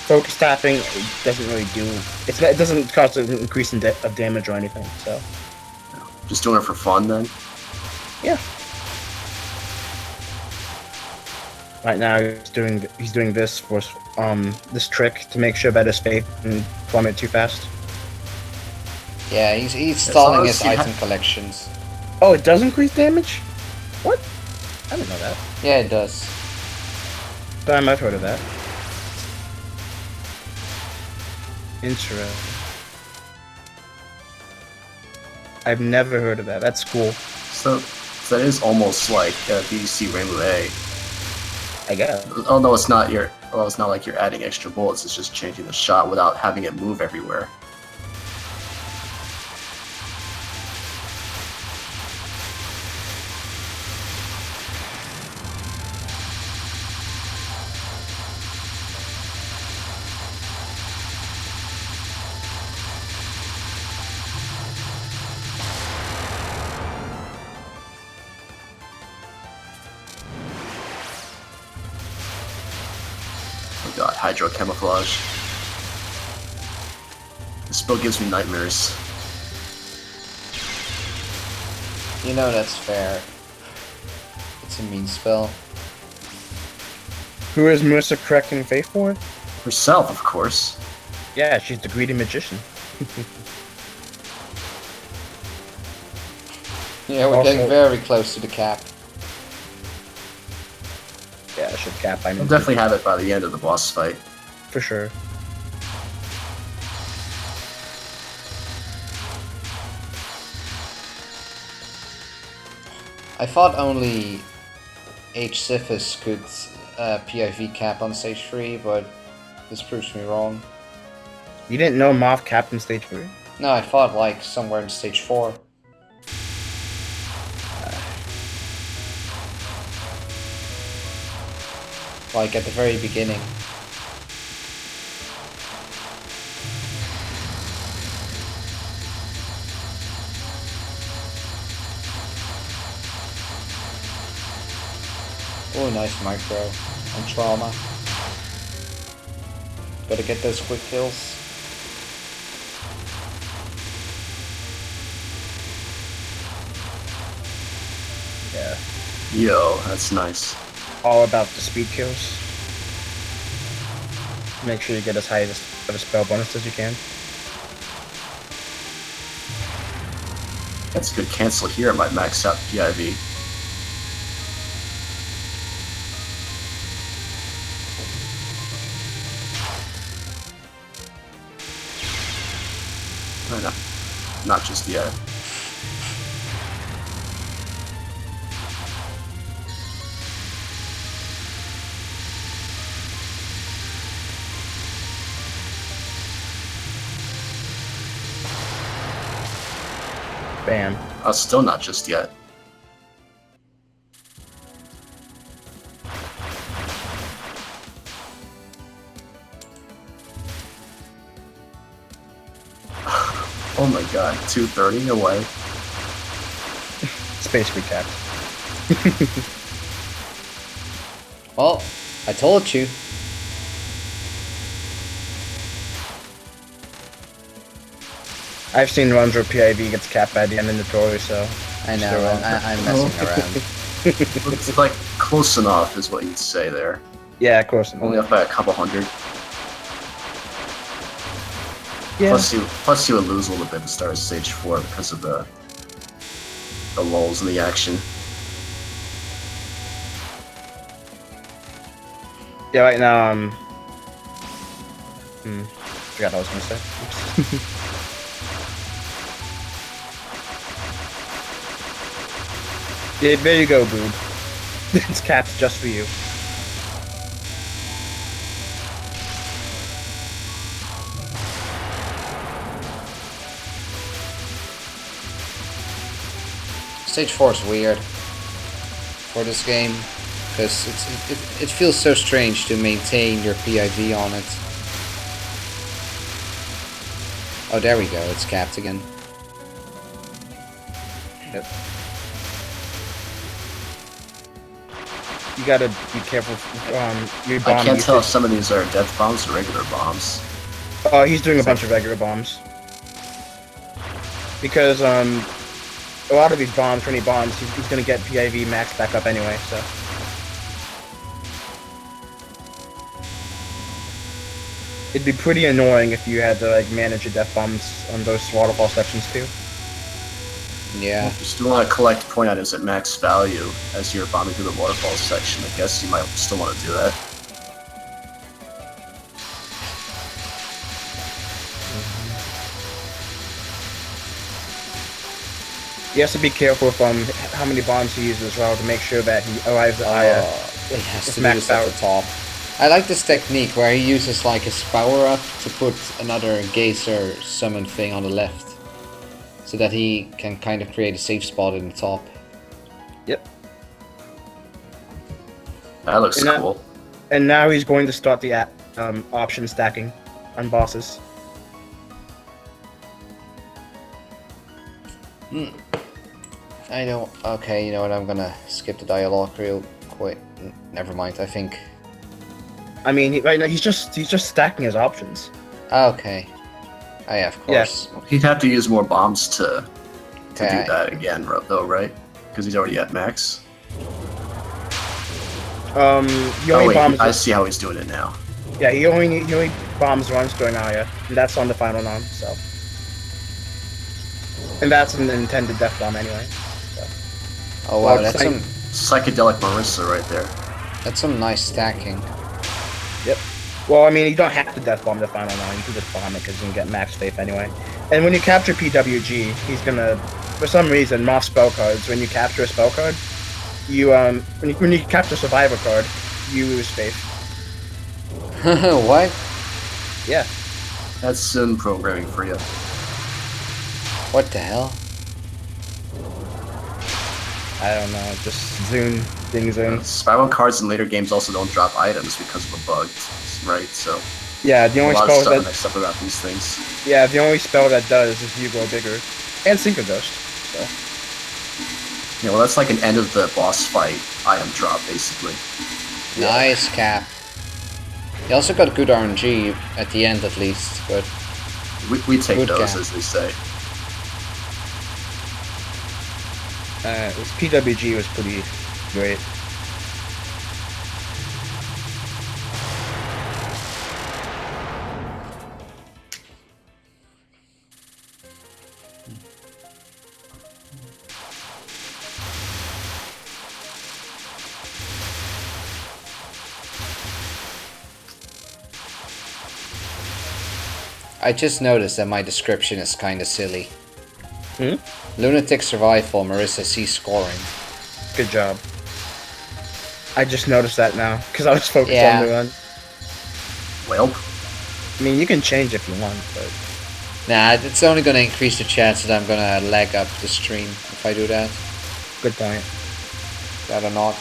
focus tapping doesn't really do. It doesn't cause an increase of damage or anything. So Just doing it for fun then? yeah. Right now he's doing this for this trick to make sure that his faith doesn't plummet too fast. Yeah, he's stalling his long as you item collections. Oh, it does increase damage? What? I didn't know that. Yeah, it does. But I might have heard of that. Interesting. I've never heard of that. That's cool. So that is almost like BDC Rainbow A. I guess. Although it's not it's not like you're adding extra bullets, it's just changing the shot without having it move everywhere. Oh god, hydro camouflage. This spell gives me nightmares. You know that's fair. It's a mean spell. Who is Marissa correcting faith for? Herself, of course. Yeah, she's the greedy magician. Yeah, we're Also- getting very close to the cap. Yeah, I should cap. I We'll mean, definitely have it by the end of the boss fight. for sure. I thought only H. Sifis could PIV cap on stage 3, but this proves me wrong. You didn't know Moth capped in stage 3? No, I thought like somewhere in stage 4. Like at the very beginning. Oh, nice micro on trauma. Gotta get those quick kills. Yeah. Yo, that's nice. All about the speed kills. Make sure you get as high of a spell bonus as you can. That's a good cancel here. I might max out PIV. No, not just yet. Bam. Still not just yet. Oh my god, 230 away. It's basically capped. Well, I told you. I've seen runs where PIV gets capped by the end of the tutorial, so... I know, I'm messing around. Looks like close enough is what you'd say there. Yeah, of course. Only up by a couple hundred. Yeah. Plus you would lose a little bit at the start of stage 4 because of the lulls in the action. Yeah, right now, forgot what I was gonna say. Oops. Yeah, there you go, boob. It's capped just for you. Stage 4 is weird for this game because it feels so strange to maintain your PIV on it. Oh, there we go. It's capped again. Yep. You gotta be careful. Your bomb I can't tell if usage. some of these are death bombs or regular bombs. He's doing a bunch of regular bombs. Because, a lot of these bombs, 20 bombs, he's gonna get PIV max back up anyway, so. It'd be pretty annoying if you had to, like, manage your death bombs on those waterfall sections, too. Yeah. If you still want to collect point items at max value as you're bombing through the waterfall section, I guess you might still want to do that. He has to be careful from how many bombs he uses as well to make sure that he arrives at Aya. It has to It's do maxed this at out. the top. I like this technique where he uses like his power up to put another geyser summon thing on the left. So that he can kind of create a safe spot in the top. Yep. That looks And that- cool. And now he's going to start the option stacking on bosses. I don't. Okay, you know what? I'm gonna skip the dialogue real quick. Never mind. I think. I mean, right now he's just stacking his options. Okay. Oh, yeah, of course. He'd have to use more bombs to do Okay. that again, though, right? Because he's already at max. He Oh only wait, bombs. I see how he's doing it now. Yeah, he only bombs once during Aya, and that's on the final nom. So, and that's an intended death bomb anyway. So. Oh wow, Well, that's it's some Psychedelic Marissa right there. nice stacking. Yep. Well, I mean, you don't have to death bomb the final nom. You can just bomb it because you can get max faith anyway. And when you capture PWG, he's gonna, for some reason, Moth spell cards. When you capture a spell card, you when you capture a survivor card, you lose faith. What? Yeah. That's sim programming for you. What the hell? I don't know. Just Zune, ding Zune. Spiral cards in later games also don't drop items because of a bug, right? So Yeah, the a only lot of spell stuff that mixed up about these things. the only spell that does is you grow bigger, and Synchro Ghost. So Yeah, well, that's like an end of the boss fight item drop, basically. Nice cap. You also got good RNG at the end, at least, but We take Good those, cap. as they say. This PWG was pretty great. I just noticed that my description is kinda silly. Hmm? Lunatic Survival, Marissa C scoring. Good job. I just noticed that now because I was focused Yeah. on the run. Well, I mean, you can change if you want, but Nah, it's only gonna increase the chance that I'm gonna lag up the stream if I do that. good point. That or not.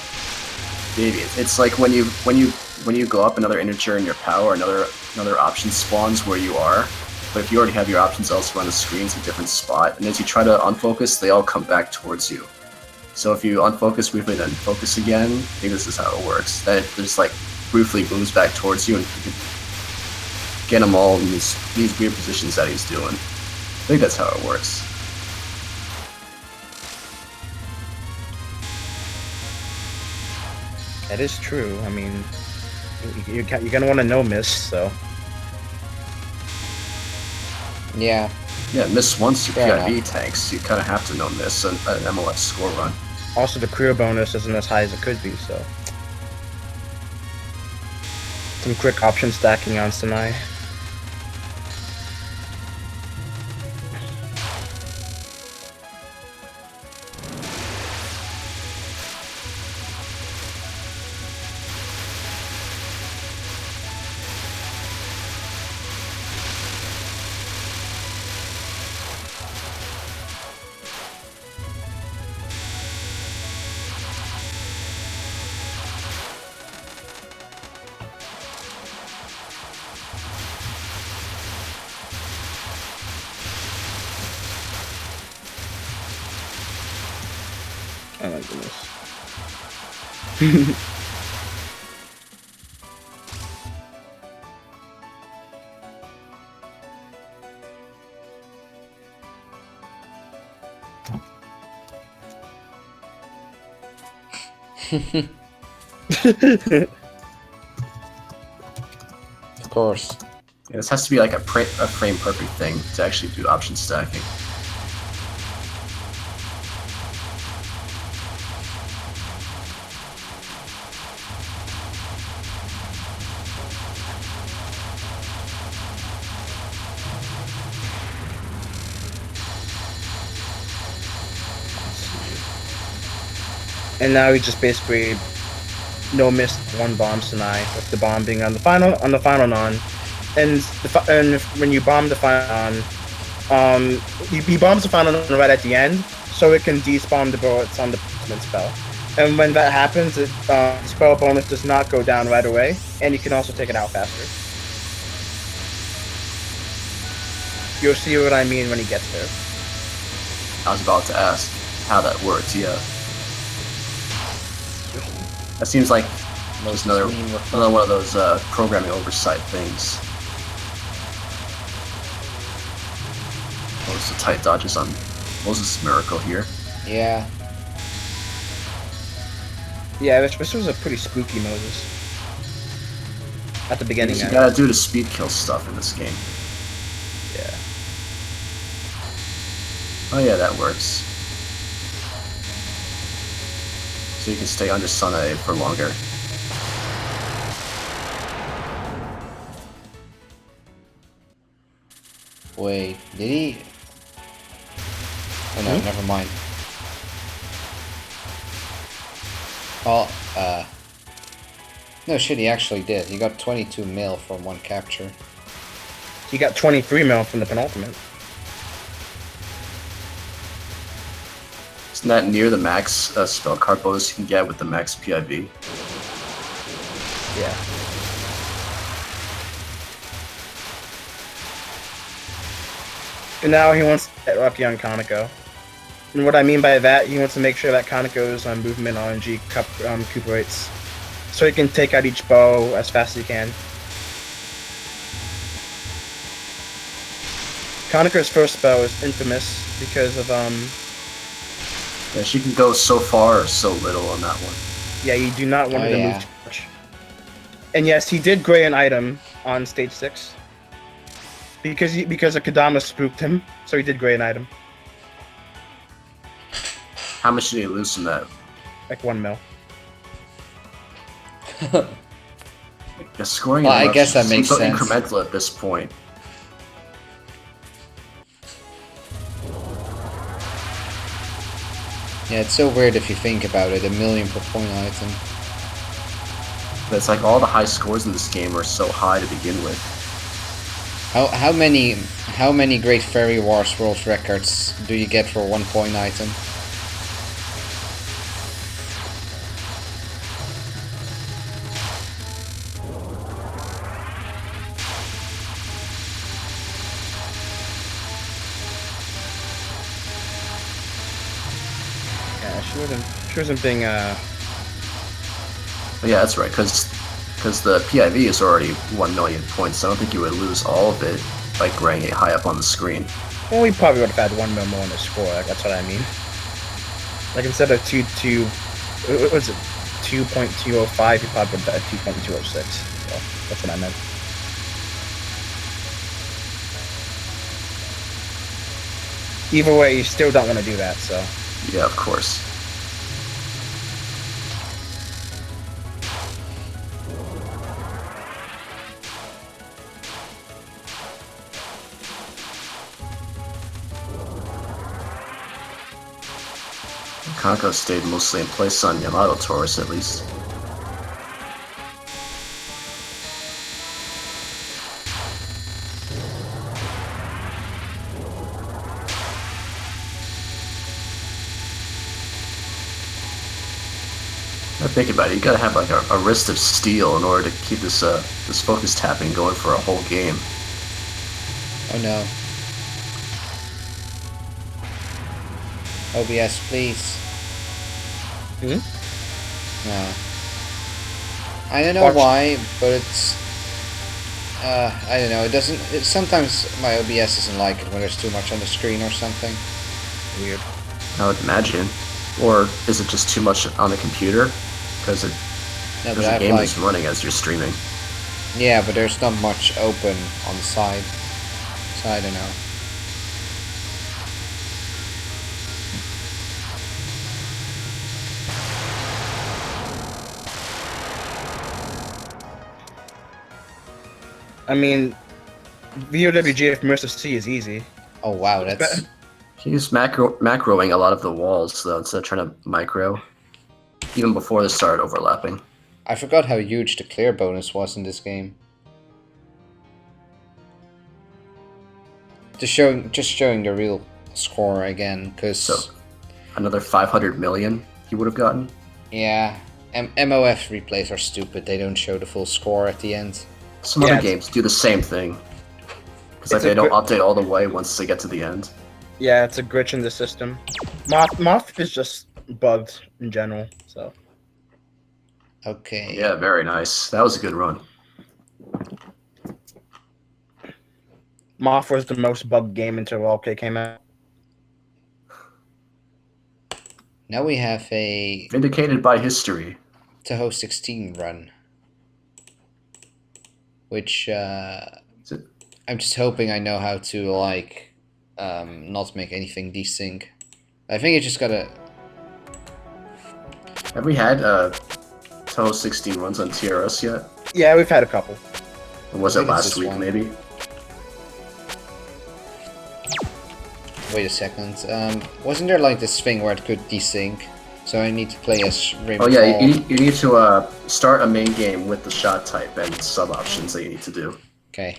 maybe it's like when you go up another integer in your power, another option spawns where you are. But if you already have your options elsewhere on the screen, it's a different spot. And as you try to unfocus, they all come back towards you. So if you unfocus briefly, then focus again, I think this is how it works. Then it just like briefly moves back towards you, and you can get them all in these weird positions that he's doing. I think that's how it works. That is true. I mean, you're gonna want to know miss, so Yeah. Yeah, miss once your Fair PIV enough. tanks, you kind of have to know miss an MLF score run. also the career bonus isn't as high as it could be, so some quick option stacking on Sinai. Oh my goodness. Of course. Yeah, this has to be like a frame perfect thing to actually do option stacking. And now he just basically no missed one bomb Sinai, with the bomb being on the final non. And when you bomb the final non, he bombs the final non right at the end, so it can despawn the bullets on the placement spell. And when that happens, spell bonus does not go down right away, and you can also take it out faster. You'll see what I mean when he gets there. I was about to ask how that works, yeah. That seems like just another one of those programming oversight things. Oh, it's the tight dodges on Moses' Miracle here. Yeah. Yeah, this was a pretty spooky Moses. At the beginning, You gotta do the speed kill stuff in this game. yeah. Oh yeah, that works. So you can stay under Sun A for longer. Wait, did he? Oh no, never mind. Oh, no shit, he actually did. He got 22 mil from one capture. He got 23 mil from the penultimate. Isn't that near the max spell card bonus you can get with the max PIV? Yeah. And now he wants to get lucky on Kaneko. And what I mean by that, he wants to make sure that Kaneko's movement RNG recuperates, so he can take out each bow as fast as he can. Kaneko's first bow is infamous because of Yeah, she can go so far or so little on that one. yeah, you do not want her to move too much. And yes, he did gray an item on stage 6 because a Kadama spooked him, so he did gray an item. How much did he lose from that? Like 1 mil. Yeah, scoring. Well, I guess that makes so sense. Incremental at this point. Yeah, it's so weird if you think about it. 1 million per point item. But it's like all the high scores in this game are so high to begin with. How many Great Fairy Wars world records do you get for 1 point item? Yeah, she wasn't being But yeah, that's right, because the PIV is already 1 million points, so I don't think you would lose all of it by graying it high up on the screen. Well, we probably would have had 1 mil more in the score. Like, that's what I mean. Like instead of what was it 2.205, you probably would have had 2.206. So that's what I meant. Either way, you still don't want to do that. So Yeah, of course. Kaneko stayed mostly in place on Yamato Taurus, at least. Now think about it, you gotta have like a wrist of steel in order to keep this this focus tapping going for a whole game. Oh no. OBS, please. Hmm? No. I don't know why, but it's... I don't know, it doesn't... sometimes my OBS doesn't like it when there's too much on the screen or something. weird. I would imagine. Or is it just too much on the computer? Because No, but the I have game like... is running as you're streaming. Yeah, but there's not much open on the side. So I don't know. I mean, VOWGF Immersive C is easy. Oh wow, that's... He's macroing a lot of the walls, though, instead of trying to micro. Even before they started overlapping. I forgot how huge the clear bonus was in this game. Just showing the real score again, because... So, another 500 million he would have gotten? Yeah, MOF replays are stupid, they don't show the full score at the end. Some other games do the same thing. Because like, they don't update all the way once they get to the end. Yeah, it's a glitch in the system. Moth is just bugged in general, so... Okay. Yeah, very nice. That was a good run. Moth was the most bugged game until OK came out. Now we have a Vindicated by history. Touhou 16 run. Which, I'm just hoping I know how to, like, not make anything desync. I think I just gotta... Have we had Touhou 16 runs on TRS yet? Yeah, we've had a couple. Or was I it think it's last this week, one. maybe? Wait a second. Wasn't there, like, this thing where it could desync? So I need to play as Rainbow Oh yeah, Fall. you need to start a main game with the shot type and sub-options that you need to do. Okay.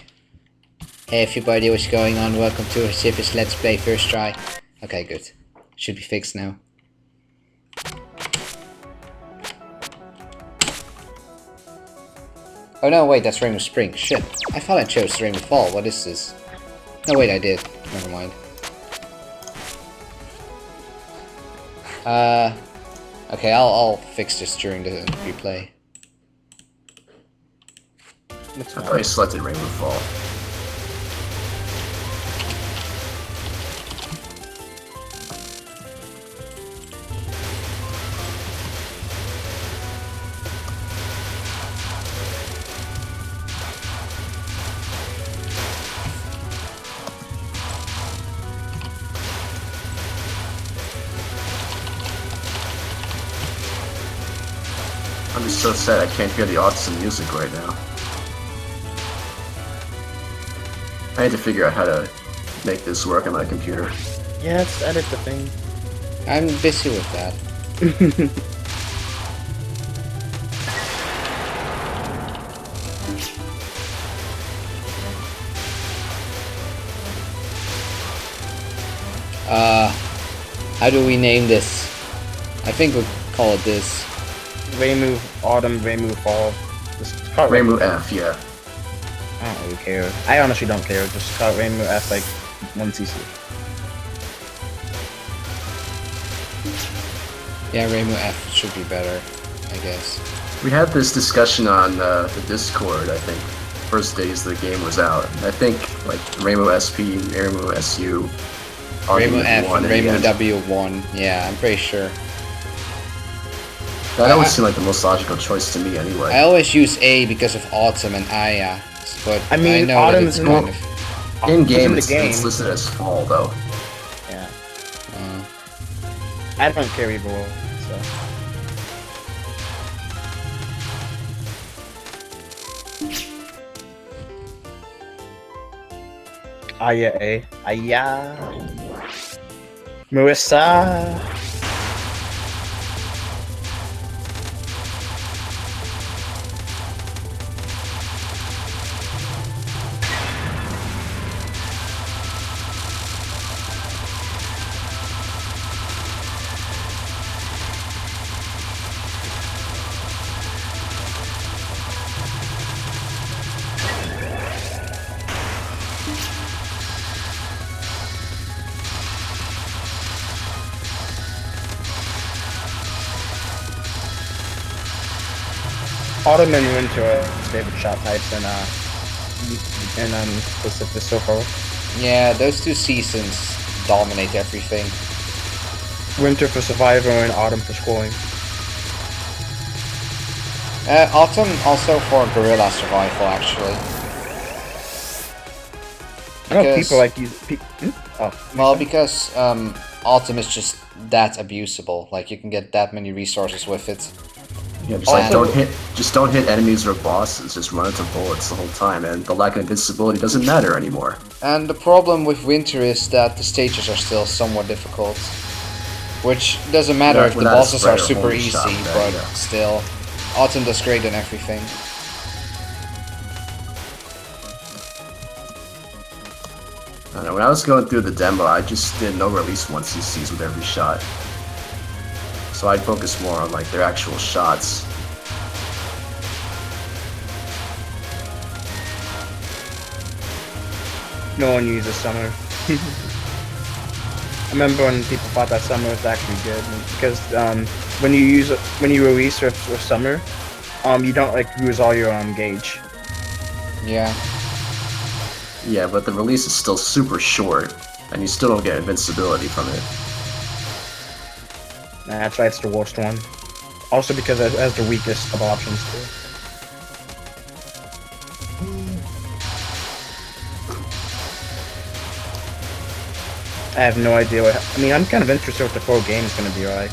Hey everybody, what's going on? Welcome to Civis Let's Play First Try. Okay, good. Should be fixed now. Oh no, wait, that's Rainbow Spring. Shit. I thought I chose Rainbow Fall. What is this? No, wait, I did. Never mind. Okay, I'll fix this during the replay. I thought I selected Rainbow Fall. I'm just so sad I can't hear the autism music right now. I need to figure out how to make this work on my computer. Yeah, let's edit the thing. I'm busy with that. How do we name this? I think we'll call it this. Rainbow Autumn, Rainbow Fall. Just call it Rainbow F, yeah. I don't really care. I honestly don't care. Just call it Rainbow F like 1cc. Yeah, Rainbow F should be better, I guess. We had this discussion on the Discord, I think, first days the game was out. I think, like, Rainbow SP, Rainbow SU, Rainbow F won and in the Rainbow end. W won. Yeah, I'm pretty sure. That always seemed like the most logical choice to me, anyway. I always use A because of Autumn and Aya, but I mean, know that Autumn's it's in kind the- of... In game, the it's listed as fall, though. Yeah. Uh, I don't care either way, so. Aya A. Aya. Marissa. Autumn and winter are favorite shot types and Pacific so far. yeah, those two seasons dominate everything. Winter for survival and autumn for scoring. Autumn also for guerrilla survival, actually. I know Because- people like you. Oh, Well, because Autumn is just that abusable. Like, you can get that many resources with it. Yeah, just, Also- don't hit enemies or bosses, just run into bullets the whole time, and the lack of invincibility doesn't matter anymore. And the problem with Winter is that the stages are still somewhat difficult. Which doesn't matter Yeah, if the without a bosses are spreader, super holy easy, shot, but yeah. still. Autumn does great on everything. I don't know, when I was going through the demo, I just did no release 1cc's with every shot. So I'd focus more on like their actual shots. no one uses summer. I remember when people thought that summer was actually good because when you release with summer, you don't like lose all your gauge. Yeah. Yeah, but the release is still super short, and you still don't get invincibility from it. Nah, that's why it's the worst one. Also because it has the weakest of options too. I have no idea what. I mean, I'm kind of interested what the full game is going to be like.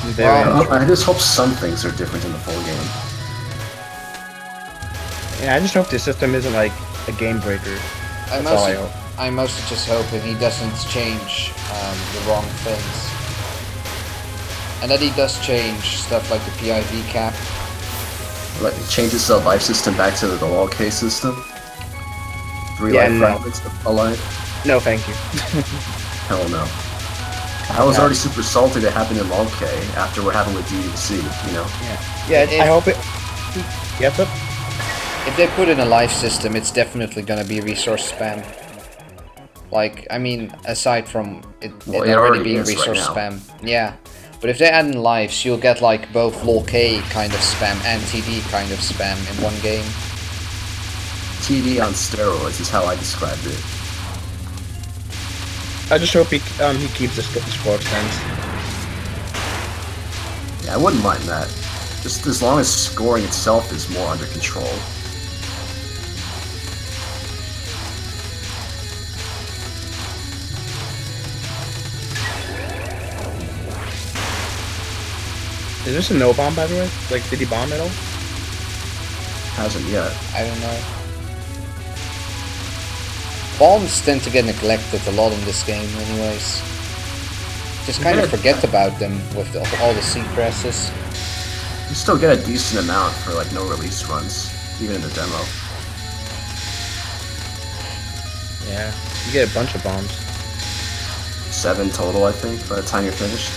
I'm very Well, interested. I just hope some things are different in the full game. Yeah, I just hope the system isn't like a game breaker. That's all I hope. I'm mostly just hoping he doesn't change the wrong things. And that he does change stuff like the PIV cap. Like, it changes the life system back to the log K system. 3 Yeah, life no. fragments alive. No, thank you. Hell no. I was already super salty that happened in log K after what happened with DDC, you know? Yeah, If- I hope it. Yep, yep. If they put in a life system, it's definitely gonna be resource spam. Like, I mean, aside from it, Well, it it already already being is right resource now. spam. Yeah. But if they add in lives, you'll get like both lol K kind of spam and TD kind of spam in one game. TD on steroids is how I described it. I just hope he keeps the score extends. Yeah, I wouldn't mind that. Just as long as scoring itself is more under control. Is this a no bomb, by the way? Like, did he bomb at all? Hasn't yet. I don't know. Bombs tend to get neglected a lot in this game anyways. Just kind of forget about them with all the C presses. You still get a decent amount for like no release runs, even in the demo. Yeah, you get a bunch of bombs. 7 total, I think, by the time you're finished.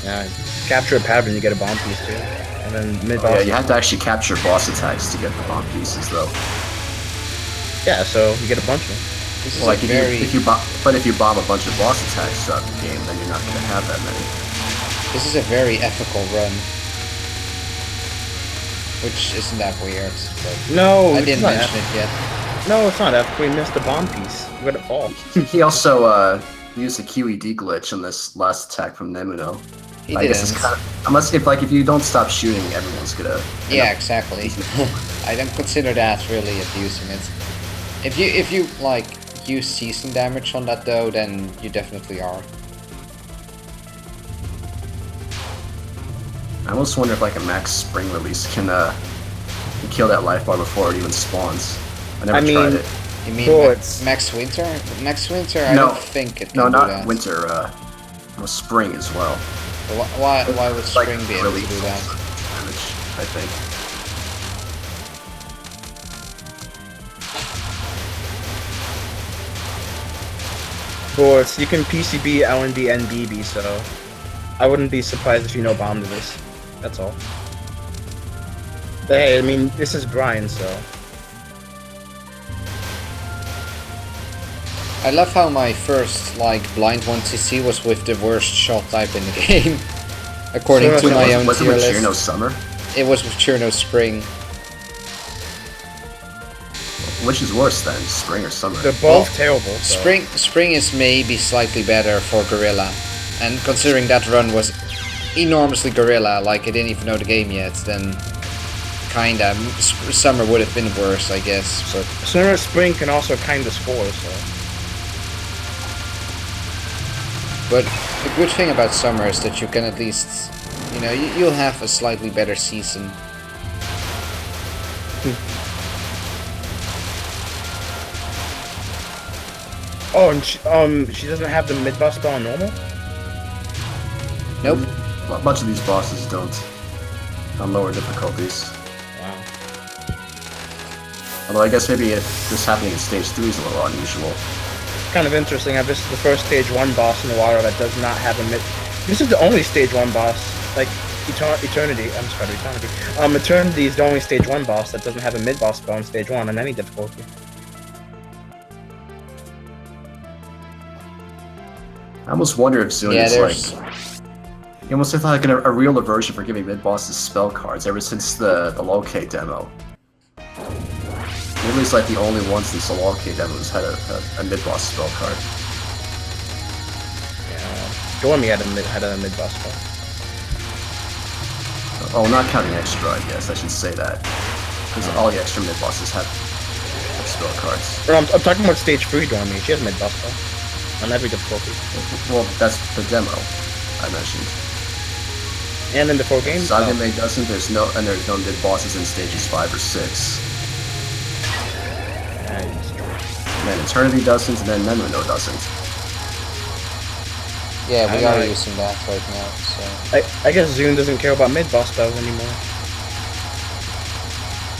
Yeah, capture a pattern, you get a bomb piece too. And then mid-boss... Yeah, you have to actually capture boss attacks to get the bomb pieces, though. Yeah, so you get a bunch of them. This is Well, like if you bomb a bunch of boss attacks throughout the game, then you're not going to have that many. This is a very ethical run. Which isn't that weird, but No, I it's didn't not mention it yet. No, it's not epic. We missed the bomb piece. We got it all. He also used a QED glitch on this last attack from Nemuno. He I guess it's didn't. kind of, unless if you don't stop shooting, everyone's gonna. Yeah, exactly. I don't consider that really abusing it. If you like use season damage on that though, then you definitely are. I almost wonder if like a max spring release can kill that life bar before it even spawns. I never tried it. You mean Cool, it's- Max Winter? Max Winter? I No. don't think it can No, do not that. winter. Spring as well. Why would It's like Spring be able to release do that? damage, I think. Bullets, you can PCB, LNB, and BB, so I wouldn't be surprised if you no bombed this. That's all. But hey, I mean, this is grind, so... I love how my first like blind 1cc was with the worst shot type in the game. According to my own Was it tier with list. Cherno Summer? It was with Cherno Spring. Which is worse then, spring or summer? They're both Well, terrible, so... Spring is maybe slightly better for Gorilla. And considering that run was enormously Gorilla, like I didn't even know the game yet, then kinda. Summer would have been worse, I guess, but... Summer Spring can also kinda score, so... But the good thing about Summer is that you can at least, you know, you'll have a slightly better season. Oh, and she doesn't have the mid-boss spell on normal? Nope. A bunch of these bosses don't. On lower difficulties. Wow. Although I guess maybe if this happening in stage 3 is a little unusual. Kind of interesting. This is the first stage 1 boss in the water that does not have a mid... This is the only stage 1 boss. Like, Eternity. I'm sorry, Eternity. Eternity is the only stage 1 boss that doesn't have a mid-boss spell in stage 1 on any difficulty. I almost wonder if Zune Yeah, is there's... like... You almost have like a real aversion for giving mid-bosses spell cards ever since the LOL-K demo. At least like the only one since the LOL-K demo has had a mid-boss spell card. Yeah. Dormy had a mid-boss spell. Oh, not counting extra, I guess. I should say that. Because all the extra mid-bosses have spell cards. But I'm talking about stage 3 Dormy. She has a mid-boss spell. On every difficulty. Well, that's the demo I mentioned. And in the 4 games? Sagame doesn't, there's no mid-bosses in stages 5 or 6. And then Eternity doesn't, and then Nemuno doesn't. Yeah, we I are know. using that right now, so... I guess Zune doesn't care about mid-boss spells anymore.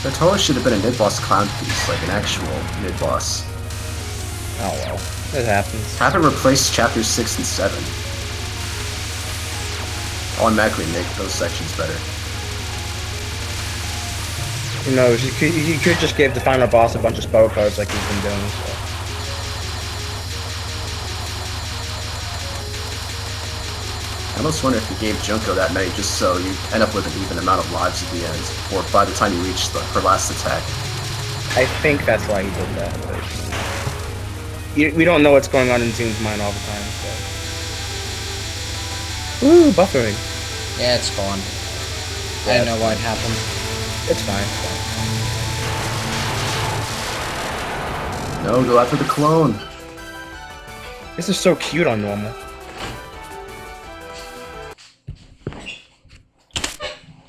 There totally should have been a mid-boss clown piece, like an actual mid-boss. Oh well. It happens. Have it replace chapters 6 and 7. Automatically make those sections better. Who knows? You could just give the final boss a bunch of spell cards like he's been doing, so... almost wonder if you gave Junko that many just so you end up with an even amount of lives at the end, or by the time you reach her last attack. I think that's why he did that. But we don't know what's going on in Zoom's mind all the time. So. Ooh, buffering. Yeah, it's gone. Yeah, I don't know why it happened. It's fine. No, go after the clone. This is so cute on normal.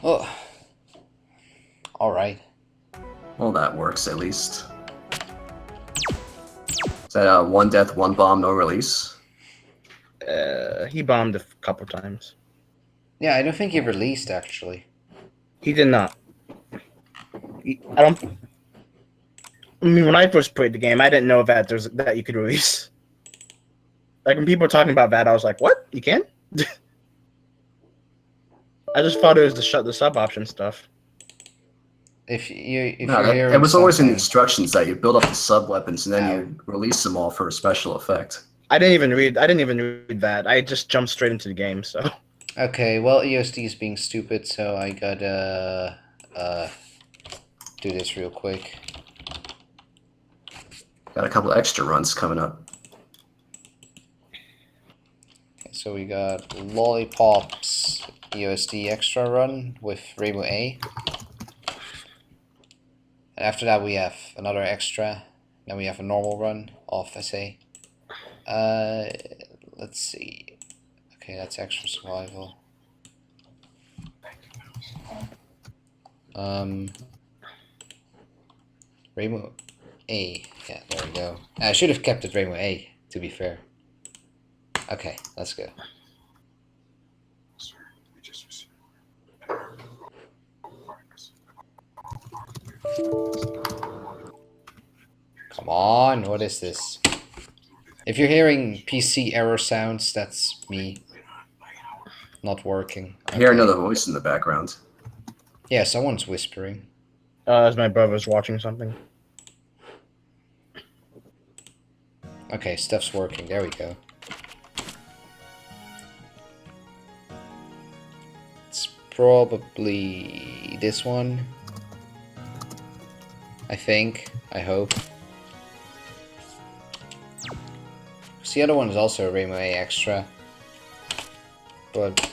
Oh. Alright. Well, that works at least. Is that one death, one bomb, no release? He bombed a couple times. Yeah, I don't think he released, actually. He did not. I mean, when I first played the game, I didn't know that that you could release. Like when people were talking about that, I was like, "What? You can?" I just thought it was the sub option stuff. If you're It was always in the instructions that you build up the sub weapons and then you release them all for a special effect. I didn't even read that. I just jumped straight into the game. So. Okay, well, EOSD is being stupid, so I gotta do this real quick. Got a couple extra runs coming up. Okay, so we got Lollipop's EOSD extra run with Rainbow A. And after that we have another extra. Then we have a normal run of SA. Let's see. Okay, that's extra survival. Rainbow A. Yeah, there we go. I should have kept it Rainbow A, to be fair. Okay, let's go. Come on, what is this? If you're hearing PC error sounds, that's me. Not working. I hear another voice in the background. Yeah, someone's whispering. As my brother's watching something. Okay, stuff's working. There we go. It's probably this one. I think. I hope. The other one is also a Rainbow A extra. But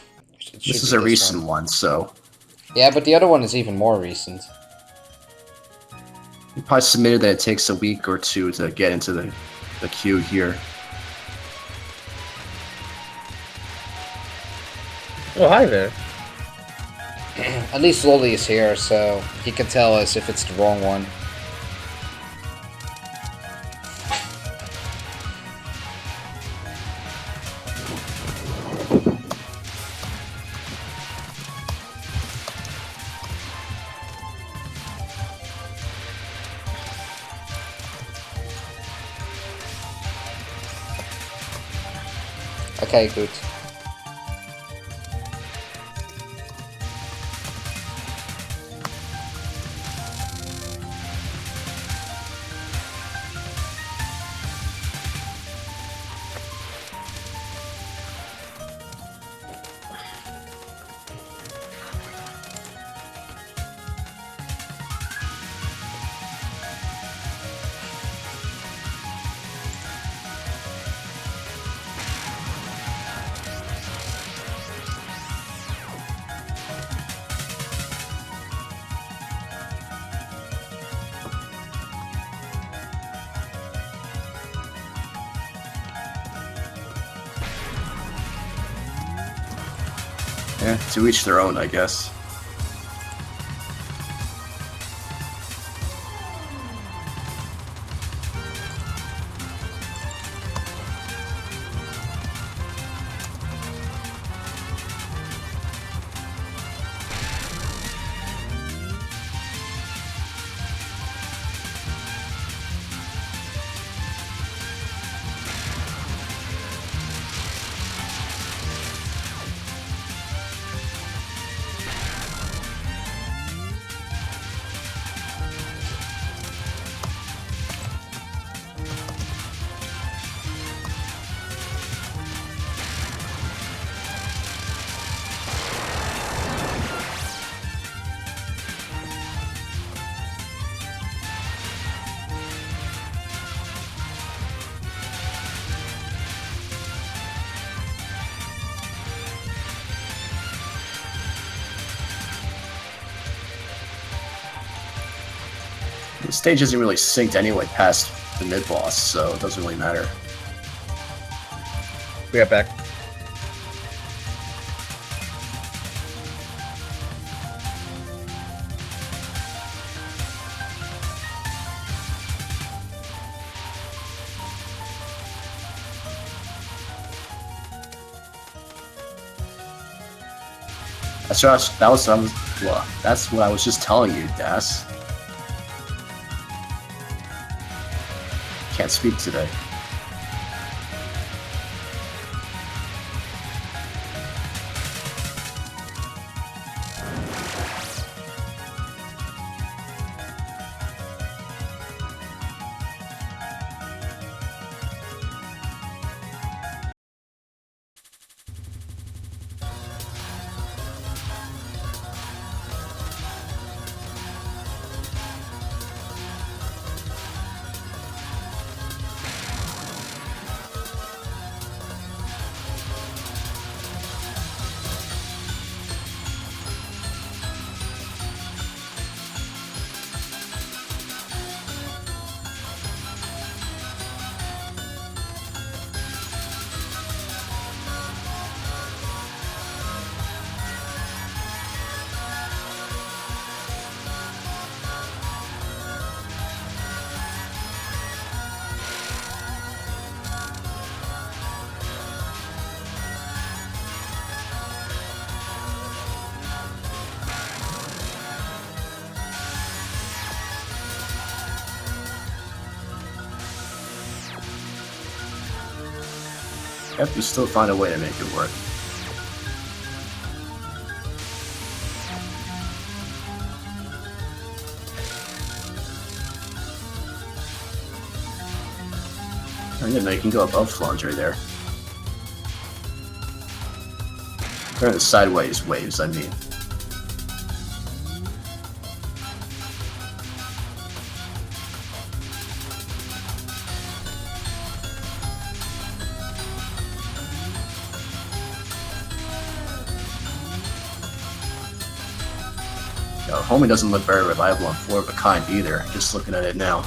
this is a recent one, so... Yeah, but the other one is even more recent. You probably submitted that it takes a week or two to get into the queue here. Oh, hi there. At least Lolly is here, so he can tell us if it's the wrong one. Okay, good. Yeah, to each their own, I guess. The stage isn't really synced anyway past the mid-boss, so it doesn't really matter. We got back. That's what I was just telling you, Das. Can't speak today. You have to still find a way to make it work. I didn't know you can go above Flandre there. Or the sideways waves, I mean. Homie doesn't look very reliable on Floor of a Kind either, just looking at it now.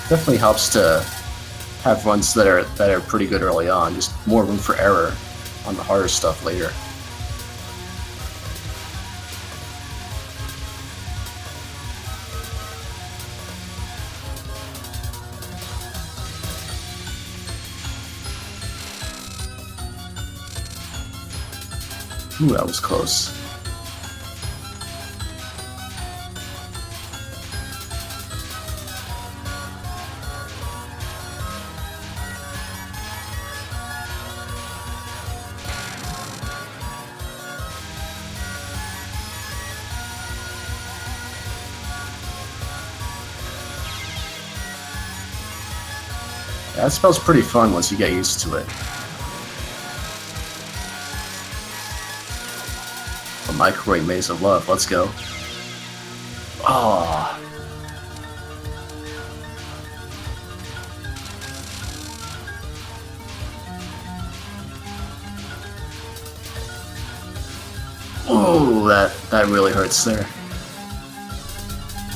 Definitely helps to have runs that are pretty good early on, just more room for error on the harder stuff later. Ooh, that was close. That spell's pretty fun once you get used to it. A microwave maze of love, let's go. Oh. Oh, that really hurts there.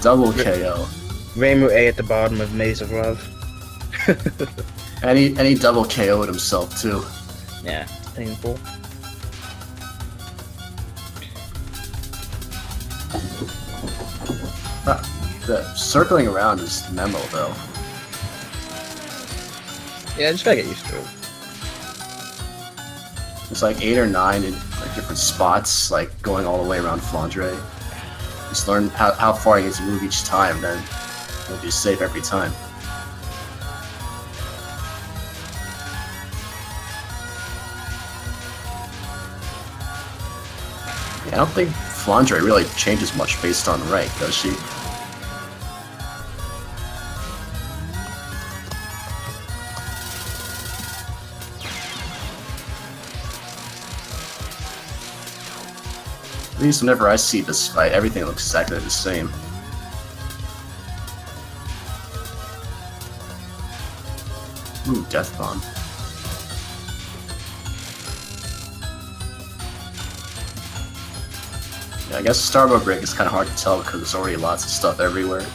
Double KO. Reimu A at the bottom of Maze of Love. And he double KO'd himself too. Yeah, it's painful. The circling around is memo though. Yeah, I just gotta get used to it. It's like 8 or 9 in like different spots, like going all the way around Flandre. Just learn how far you need to move each time, then you'll be safe every time. I don't think Flandre really changes much based on rank, does she? least whenever I see this fight, everything looks exactly the same. Ooh, Death Bomb. Yeah, I guess Starboard Break is kind of hard to tell because there's already lots of stuff everywhere.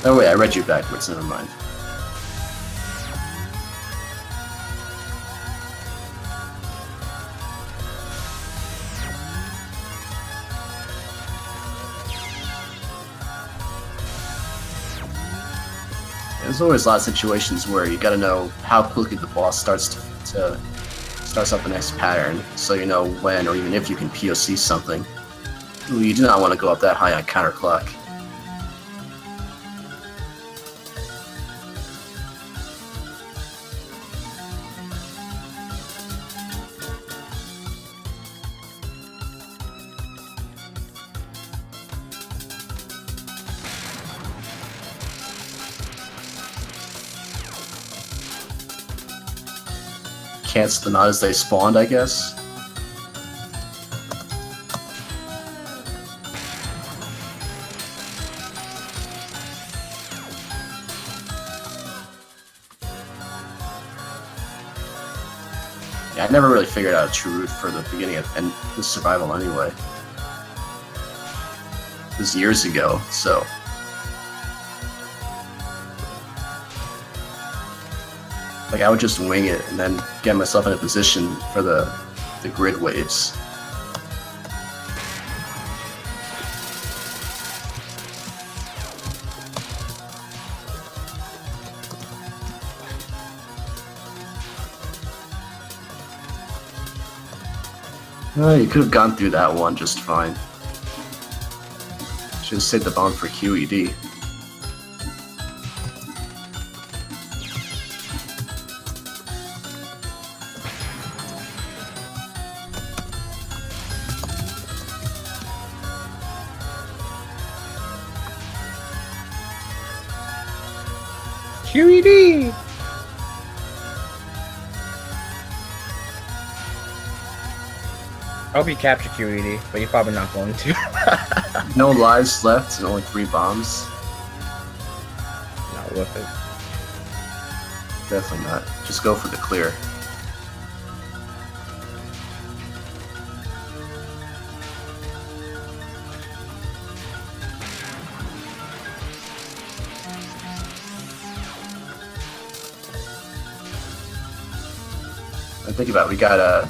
Oh wait, I read you backwards, never mind. There's always a lot of situations where you gotta know how quickly the boss starts up the next pattern, so you know when or even if you can POC something. Ooh, you do not want to go up that high on counterclock. Cancel them out as they spawned, I guess. Yeah, I never really figured out a true route for the beginning of and the survival anyway. It was years ago, so. Like, I would just wing it and then get myself in a position for the grid waves. You could have gone through that one just fine. Should have saved the bomb for QED. QED! I hope you capture QED, but you're probably not going to. No lives left and only 3 bombs. Not worth it. Definitely not. Just go for the clear. And think about it, we got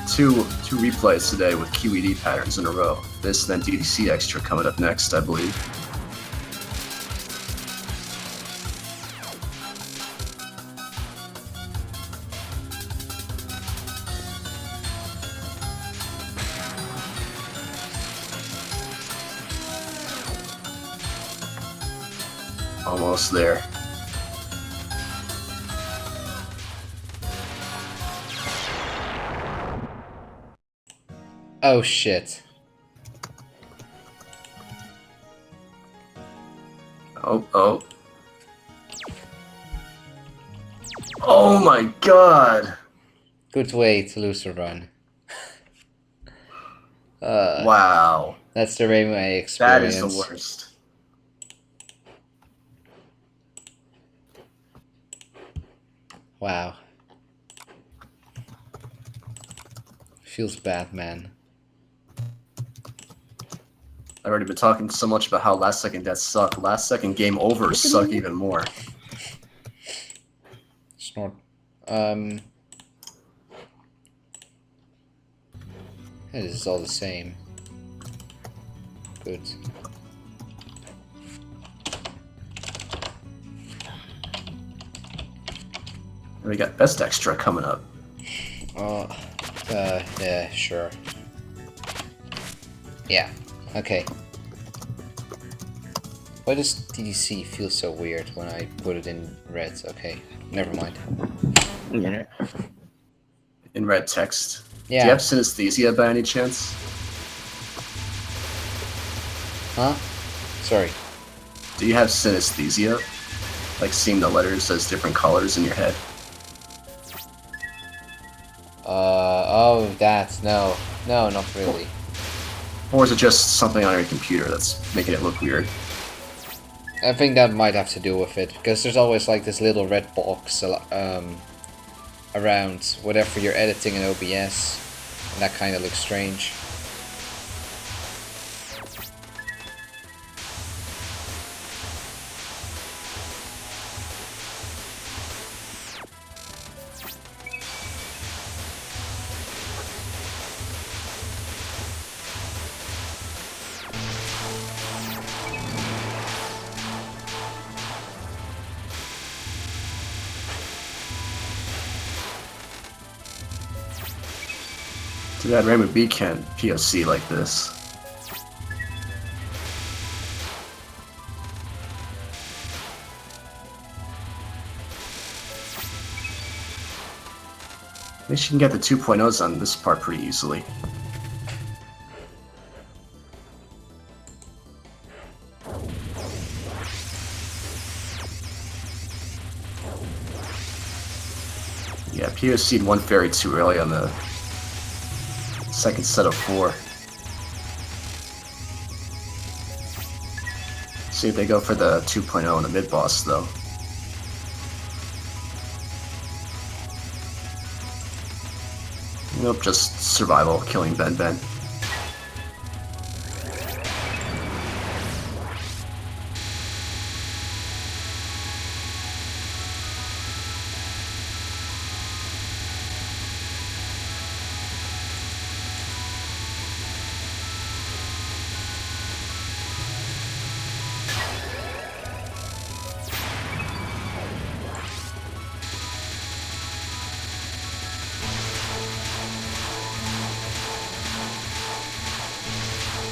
two replays today with QED patterns in a row. This and then DDC extra coming up next, I believe. Almost there. Oh shit. Oh. Oh my god! Good way to lose a run. Wow. That's the Rainbow That experience. is the worst. Wow. Feels bad, man. I've already been talking so much about how last second deaths suck. Last second game overs suck even more. Snort. This is all the same. Good. And we got best extra coming up. Yeah, sure. Yeah, okay. Why does DDC feel so weird when I put it in red? Okay, never mind. Yeah. In red text. Yeah. Do you have synesthesia by any chance? Huh? Sorry. Do you have synesthesia? Like seeing the letters as different colors in your head? Oh, that, no. No, not really. Or is it just something on your computer that's making it look weird? I think that might have to do with it, because there's always like this little red box around whatever you're editing in OBS, and that kind of looks strange. Too bad Rainbow B can't POC like this. At least you can get the 2.0s on this part pretty easily. Yeah, POC'd one fairy too early on the second set of 4. See if they go for the 2.0 in the mid-boss, though. Nope, just survival, killing Ben Ben.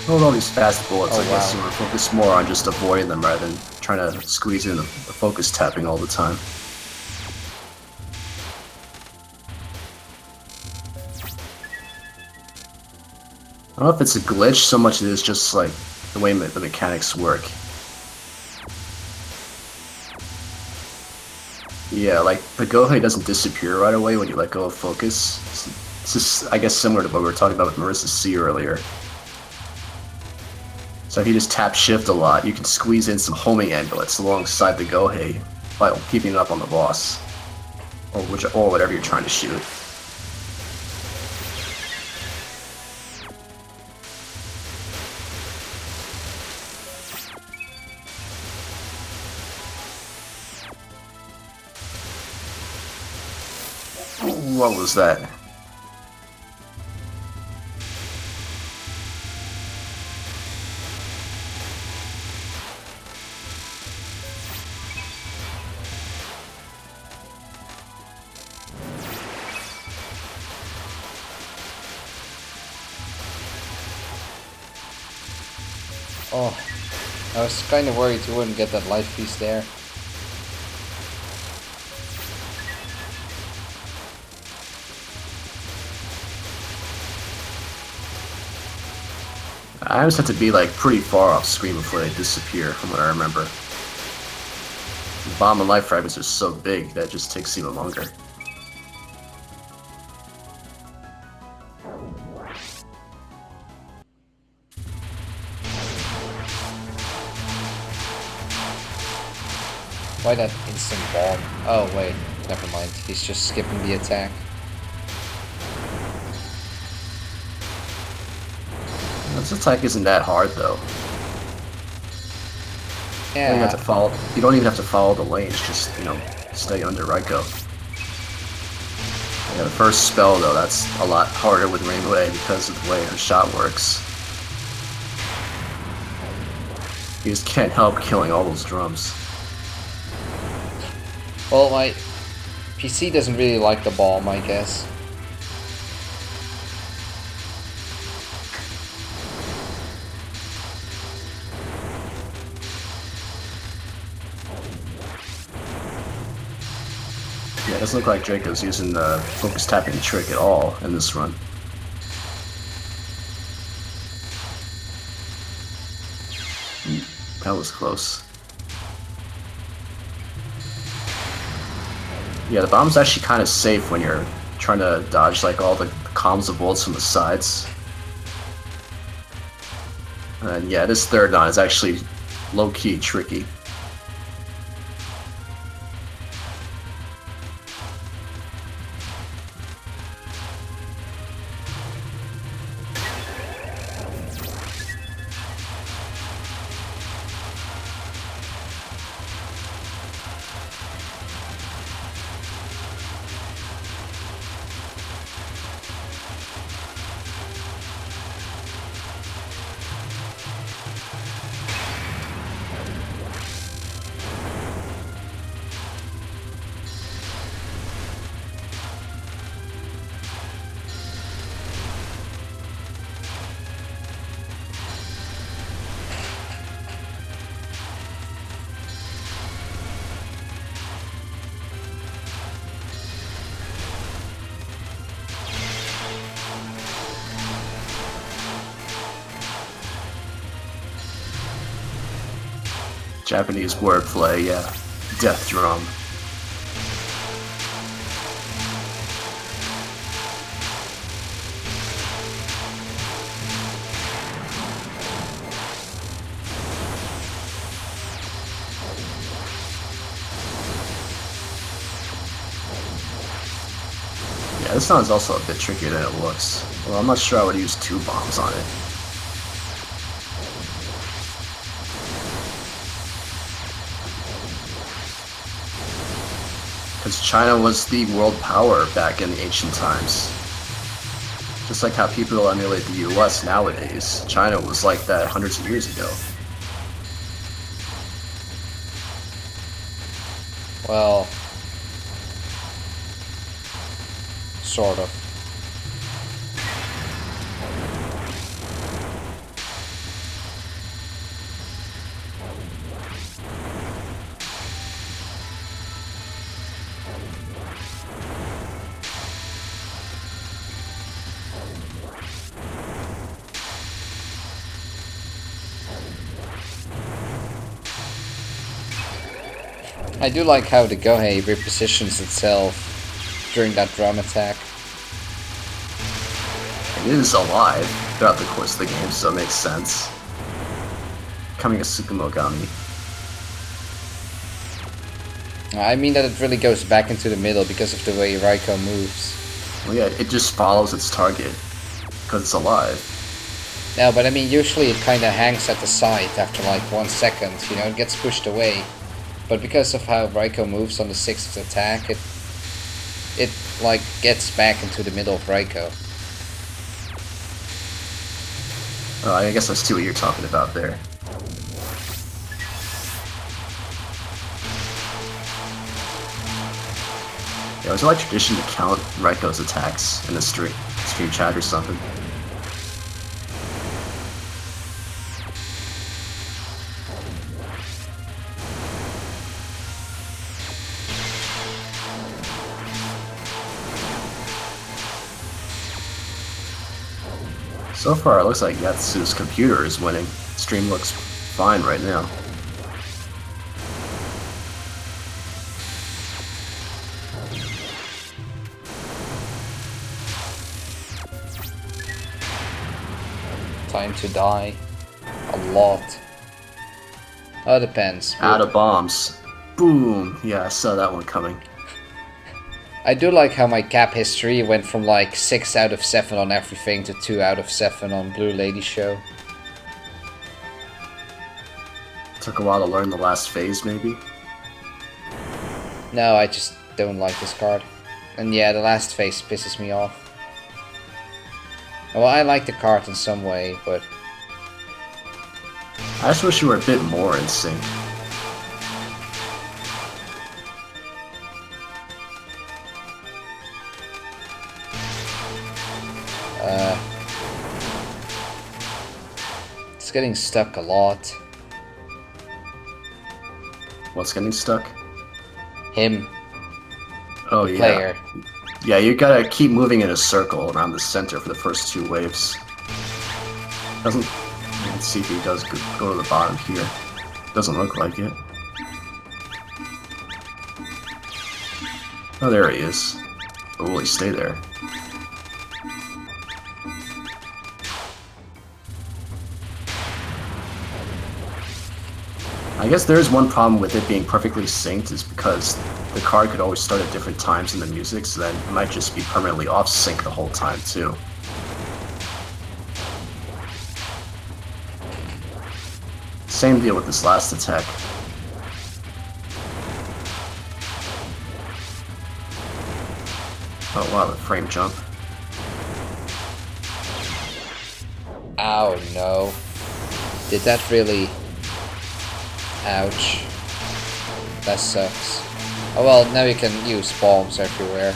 With all these fast bullets, I guess you want to focus more on just avoiding them rather than trying to squeeze in the focus tapping all the time. I don't know if it's a glitch so much as it is just like the way the mechanics work. Yeah, like the Gohei doesn't disappear right away when you let go of focus. It's just, I guess, similar to what we were talking about with Marissa C earlier. So if you just tap shift a lot, you can squeeze in some homing amulets alongside the Gohei while keeping it up on the boss. Or whatever you're trying to shoot. What was that? Oh, I was kind of worried you wouldn't get that life piece there. I always have to be like pretty far off screen before they disappear, from what I remember. The bomb and life fragments are so big that it just takes even longer. Why that instant bomb? Oh wait, never mind. He's just skipping the attack. This attack isn't that hard though. Yeah. You don't even have to follow the lanes, just, you know, stay under Raiko. Yeah, the first spell though, that's a lot harder with Rainbow A because of the way her shot works. You just can't help killing all those drums. Well, my PC doesn't really like the bomb, I guess. Yeah, it doesn't look like Draco's using the focus tapping trick at all in this run. That was close. Yeah, the bomb's actually kind of safe when you're trying to dodge like all the columns of bullets from the sides. And yeah, this third non is actually low-key tricky. Japanese wordplay, yeah. Death drum. Yeah, this sounds also a bit trickier than it looks. Well, I'm not sure I would use 2 bombs on it. Because China was the world power back in the ancient times. Just like how people emulate the US nowadays, China was like that hundreds of years ago. Well, sort of. I do like how the Gohei repositions itself during that drum attack. It is alive throughout the course of the game, so it makes sense. Becoming a Tsukumogami. I mean that it really goes back into the middle because of the way Raiko moves. Well, yeah, it just follows its target, because it's alive. No, but I mean usually it kinda hangs at the side after like 1 second, you know, it gets pushed away. But because of how Raiko moves on the 6th attack, it like gets back into the middle of Raiko. I guess I see what you're talking about there. Yeah, it was like tradition to count Raiko's attacks in the stream chat or something. So far, it looks like Yatsu's computer is winning. Stream looks fine right now. Time to die. A lot. Oh, depends. Out of bombs. Boom! Yeah, I saw that one coming. I do like how my cap history went from like 6 out of 7 on everything to 2 out of 7 on Blue Lady Show. Took a while to learn the last phase, maybe? No, I just don't like this card. And yeah, the last phase pisses me off. Well, I like the card in some way, but... I just wish you were a bit more in sync. It's getting stuck a lot. What's getting stuck? Him. Oh, the yeah. player. Yeah, you gotta keep moving in a circle around the center for the first 2 waves. Doesn't... Let's see if he does go to the bottom here. Doesn't look like it. Oh, there he is. But will he stay there? I guess there is one problem with it being perfectly synced, is because the card could always start at different times in the music, so then it might just be permanently off sync the whole time too. Same deal with this last attack. Oh wow, the frame jump. Ow, no. Did that really... Ouch. That sucks. Oh well, now you can use bombs everywhere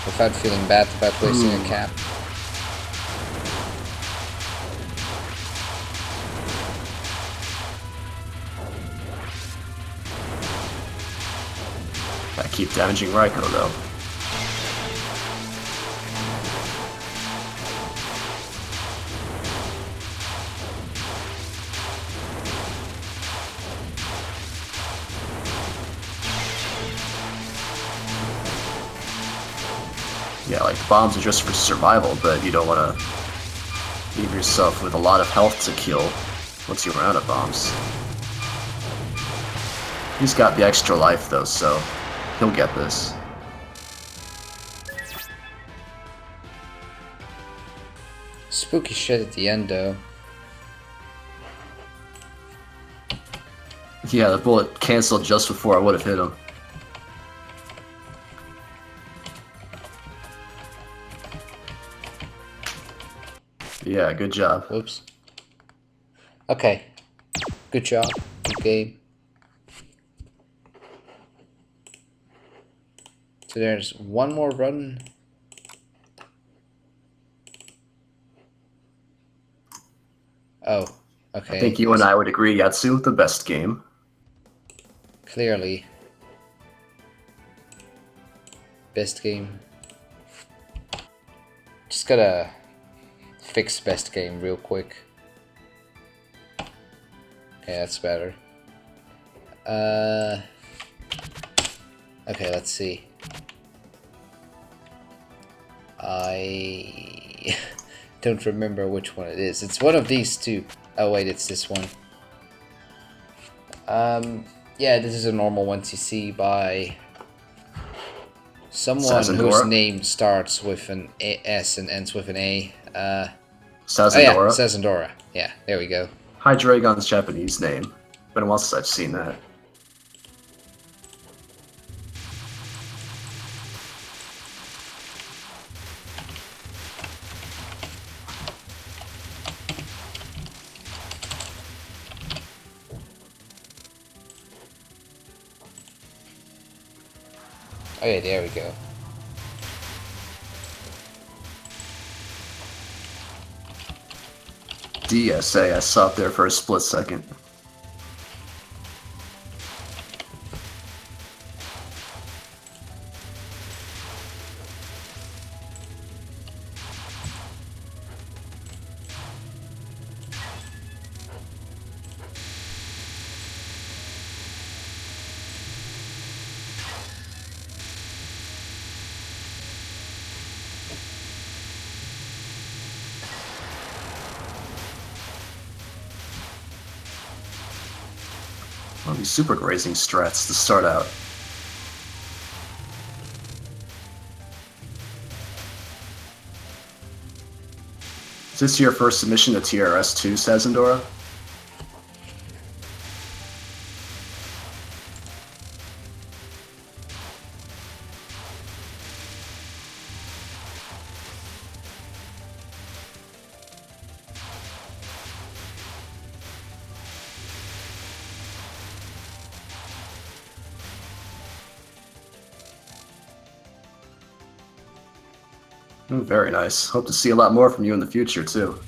without feeling bad about wasting a cap. Gotta keep damaging Raiko though. Yeah, like bombs are just for survival, but you don't want to leave yourself with a lot of health to kill once you run out of bombs. He's got the extra life though, so he'll get this. Spooky shit at the end though. Yeah, the bullet canceled just before I would have hit him. Yeah, good job. Whoops. Okay. Good job. Good game. So there's one more run. Oh, okay. I think you and I would agree, Yatsu, the best game. Clearly. Best game. Just gotta fix best game real quick. Okay, that's better. Okay, let's see. I don't remember which one it is. It's one of these two. Oh wait, it's this one. Yeah, this is a normal one to see by someone Sazendora? whose name starts with an S and ends with an A. Sazendora. Oh yeah, Sazendora. Yeah, there we go. Hydreigon's Japanese name. Been a while since I've seen that. Oh yeah, there we go. DSA, I stopped there for a split second. One of these super grazing strats to start out. Is this your first submission to TRS2, Sazendora? Very nice. Hope to see a lot more from you in the future, too.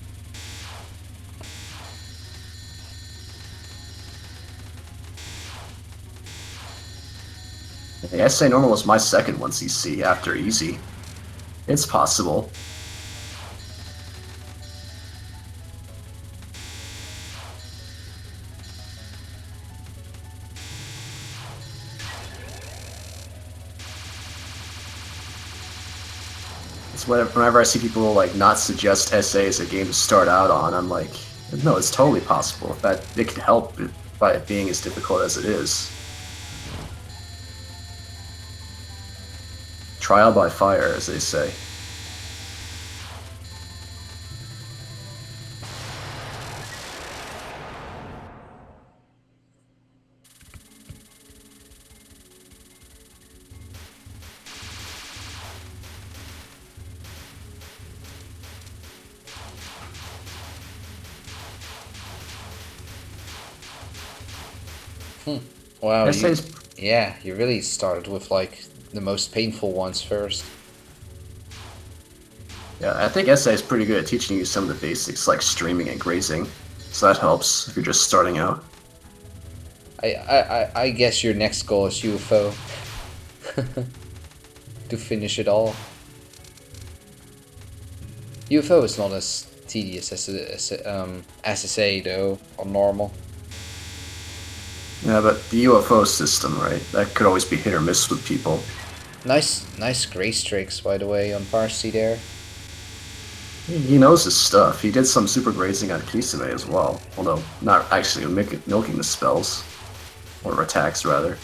Hey, SA Normal was my second 1cc after Easy. It's possible. It's whenever I see people like not suggest SA as a game to start out on, I'm like, no, it's totally possible. That it could help by it being as difficult as it is. Trial by fire, as they say. Wow, SA's yeah, you really started with like the most painful ones first. Yeah, I think SA is pretty good at teaching you some of the basics like streaming and grazing, so that helps if you're just starting out. I guess your next goal is UFO. To finish it all. UFO is not as tedious as SSA though, on normal. Yeah, but the UFO system, right? That could always be hit or miss with people. Nice grace tricks, by the way, on Parsi there. He knows his stuff. He did some super grazing on Kisame as well, although not actually milking the spells. Or attacks, rather.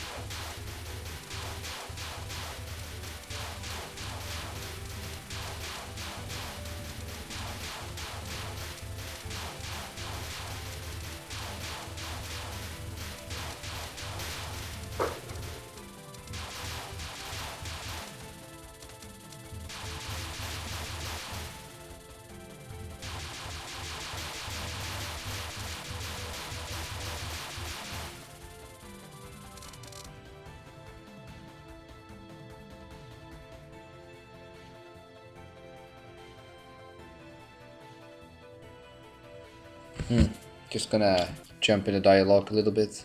Just gonna jump in the dialogue a little bit.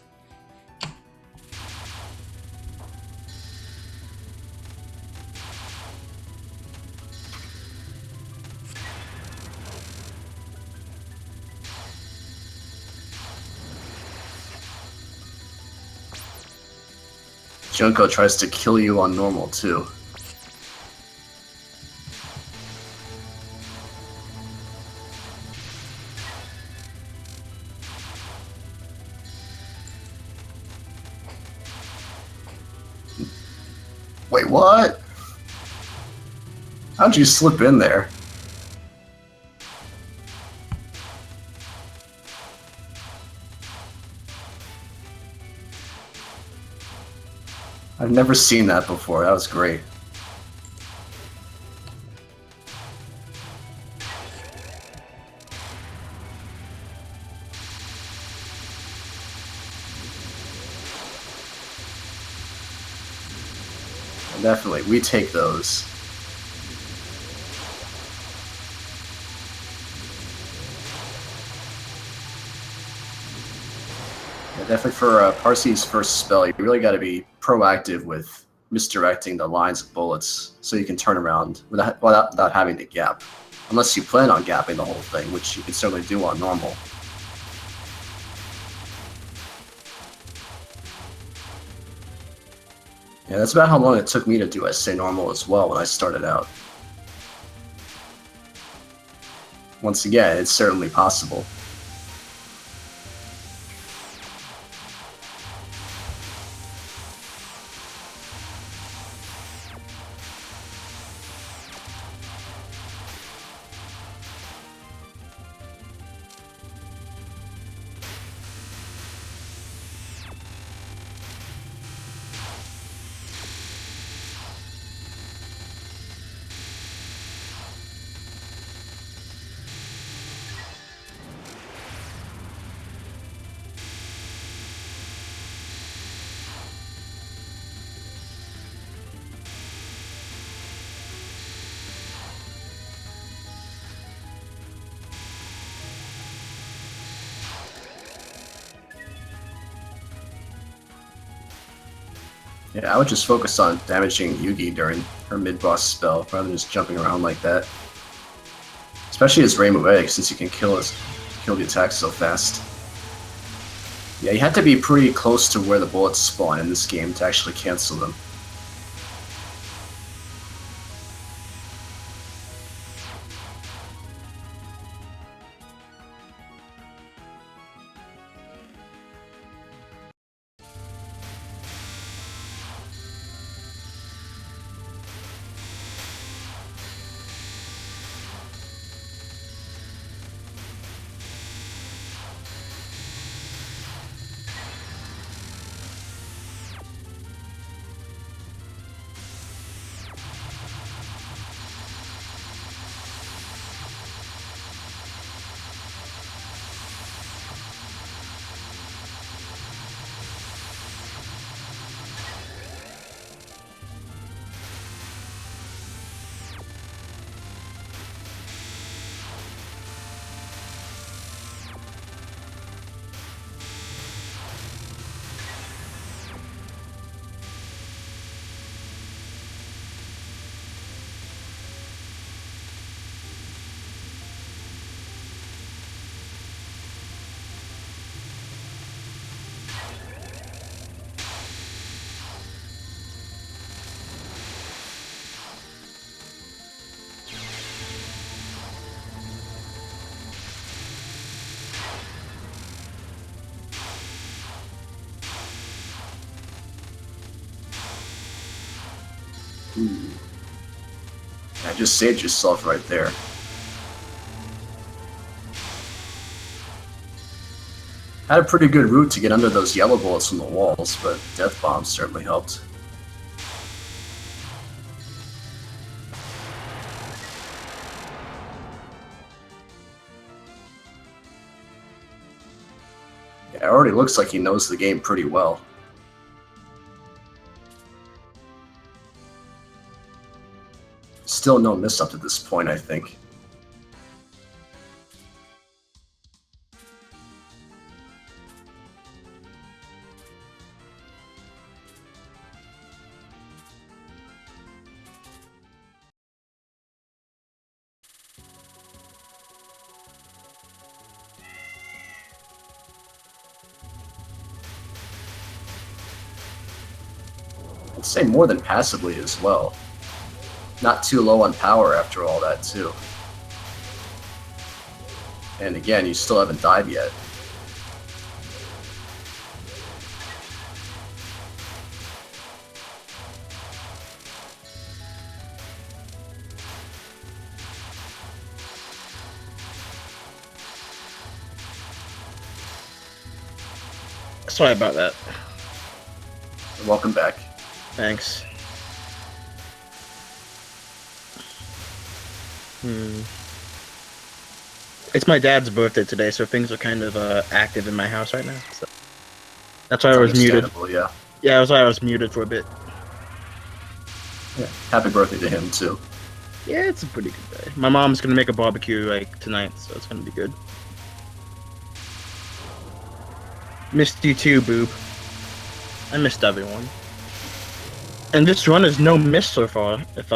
Junko tries to kill you on normal, too. Wait, what? How'd you slip in there? I've never seen that before. That was great. And definitely, we take those. Yeah, definitely for Parsi's first spell, you really got to be proactive with misdirecting the lines of bullets so you can turn around without having to gap. Unless you plan on gapping the whole thing, which you can certainly do on normal. Yeah, that's about how long it took me to do SA normal as well when I started out. Once again, it's certainly possible. Yeah, I would just focus on damaging Yugi during her mid-boss spell, rather than just jumping around like that. Especially as Reimu Egg, since you can kill the attacks so fast. Yeah, you have to be pretty close to where the bullets spawn in this game to actually cancel them. Ooh. Yeah, just saved yourself right there. Had a pretty good route to get under those yellow bullets from the walls, but death bombs certainly helped. Yeah, it already looks like he knows the game pretty well. Still no miss up to this point, I think. I'd say more than passively as well. Not too low on power after all that, too. And again, you still haven't died yet. Sorry about that. Welcome back. Thanks. It's my dad's birthday today, so things are kind of active in my house right now. So that's why I was muted. Yeah. Yeah, that's why I was muted for a bit. Yeah. Happy birthday to him too. Yeah, it's a pretty good day. My mom's gonna make a barbecue like tonight, so it's gonna be good. Missed you too, Boob. I missed everyone. And this run is no miss so far. If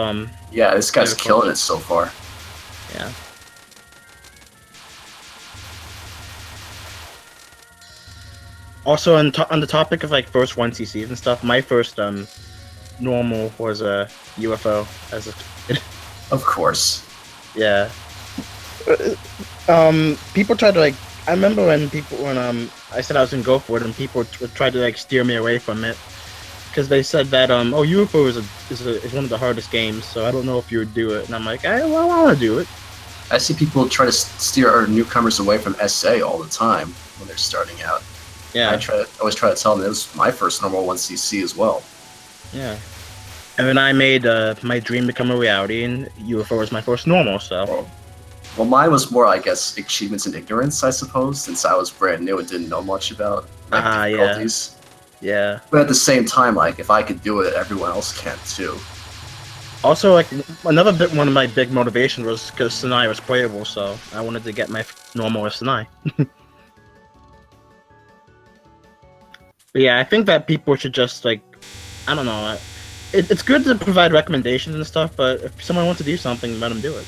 Yeah, this guy's killing it so far. Yeah. Also, on the topic of like first 1ccs and stuff, my first normal was a UFO as a kid. Of course. Yeah. People tried to like. I remember when I said I was gonna go for it, and people tried to like steer me away from it because they said that oh, UFO is one of the hardest games, so I don't know if you would do it. And I'm like, I want to do it. I see people try to steer our newcomers away from SA all the time when they're starting out. Yeah. I always try to tell them it was my first normal 1cc as well. Yeah. And then I made my dream become a reality, and UFO was my first normal, so. Well, mine was more, I guess, achievements and ignorance, I suppose, since I was brand new and didn't know much about difficulties. Yeah. But at the same time, like, if I could do it, everyone else can too. Also, like, one of my big motivations was because Sinai was playable, so I wanted to get my normal with Sinai. But yeah, I think that people should just, like, I don't know, it's good to provide recommendations and stuff, but if someone wants to do something, let them do it.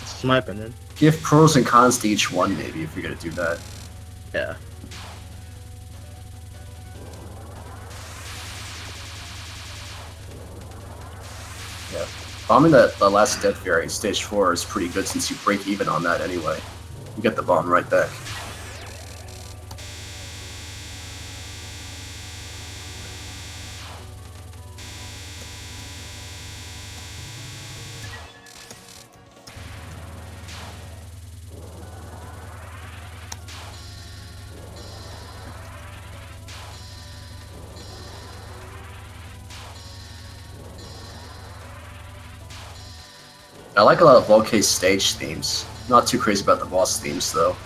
That's my opinion. Give pros and cons to each one, maybe, if you're gonna do that. Yeah. Yeah. Bombing the last Death Fairy, stage 4, is pretty good since you break even on that anyway. You get the bomb right back. I like a lot of Volcay's stage themes. Not too crazy about the boss themes, though.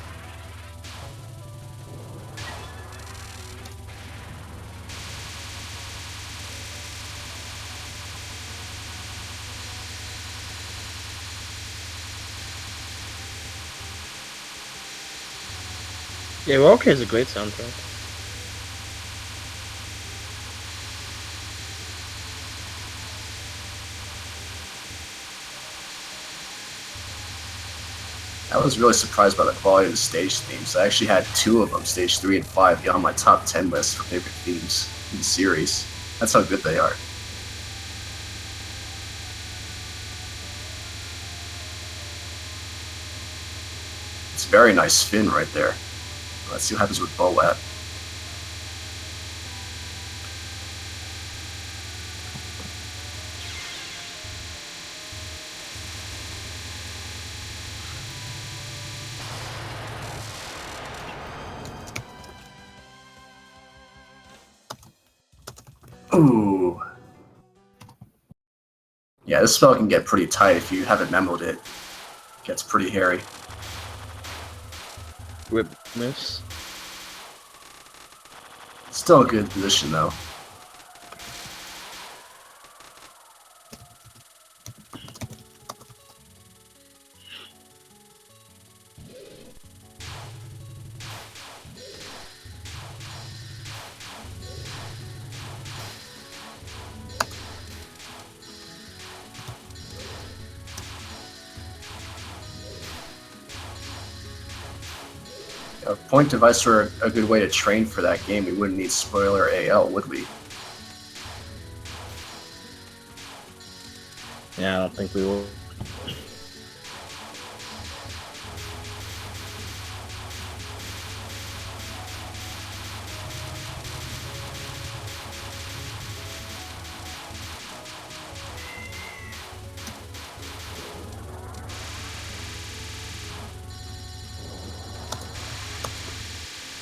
Yeah, Roke is a great soundtrack. I was really surprised by the quality of the stage themes. I actually had 2 of them, stage 3 and 5, on my top 10 list for favorite themes in the series. That's how good they are. It's a very nice spin right there. Let's see what happens with Boat. Ooh. Yeah, this spell can get pretty tight if you haven't memoed it. It gets pretty hairy. Whip miss. Still a good position though. If point device were a good way to train for that game, we wouldn't need spoiler AL, would we? Yeah, I don't think we will.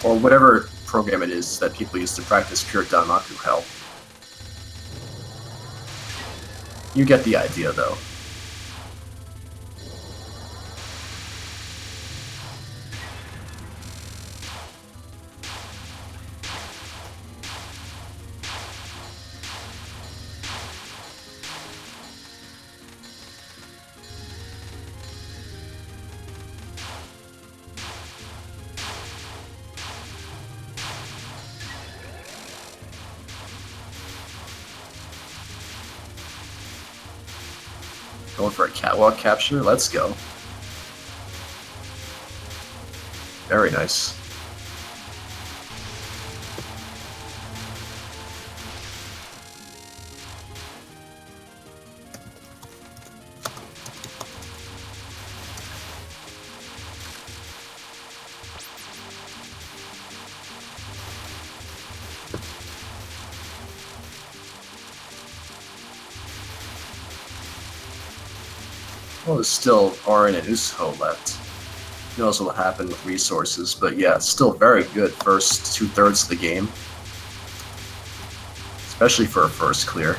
Or whatever program it is that people use to practice pure Danmaku hell. You get the idea, though. Going for a catwalk capture? Let's go. Very nice. Well, there's still Orin and Usuho left. Who knows what will happen with resources, but yeah, still very good first 2/3 of the game. Especially for a first clear.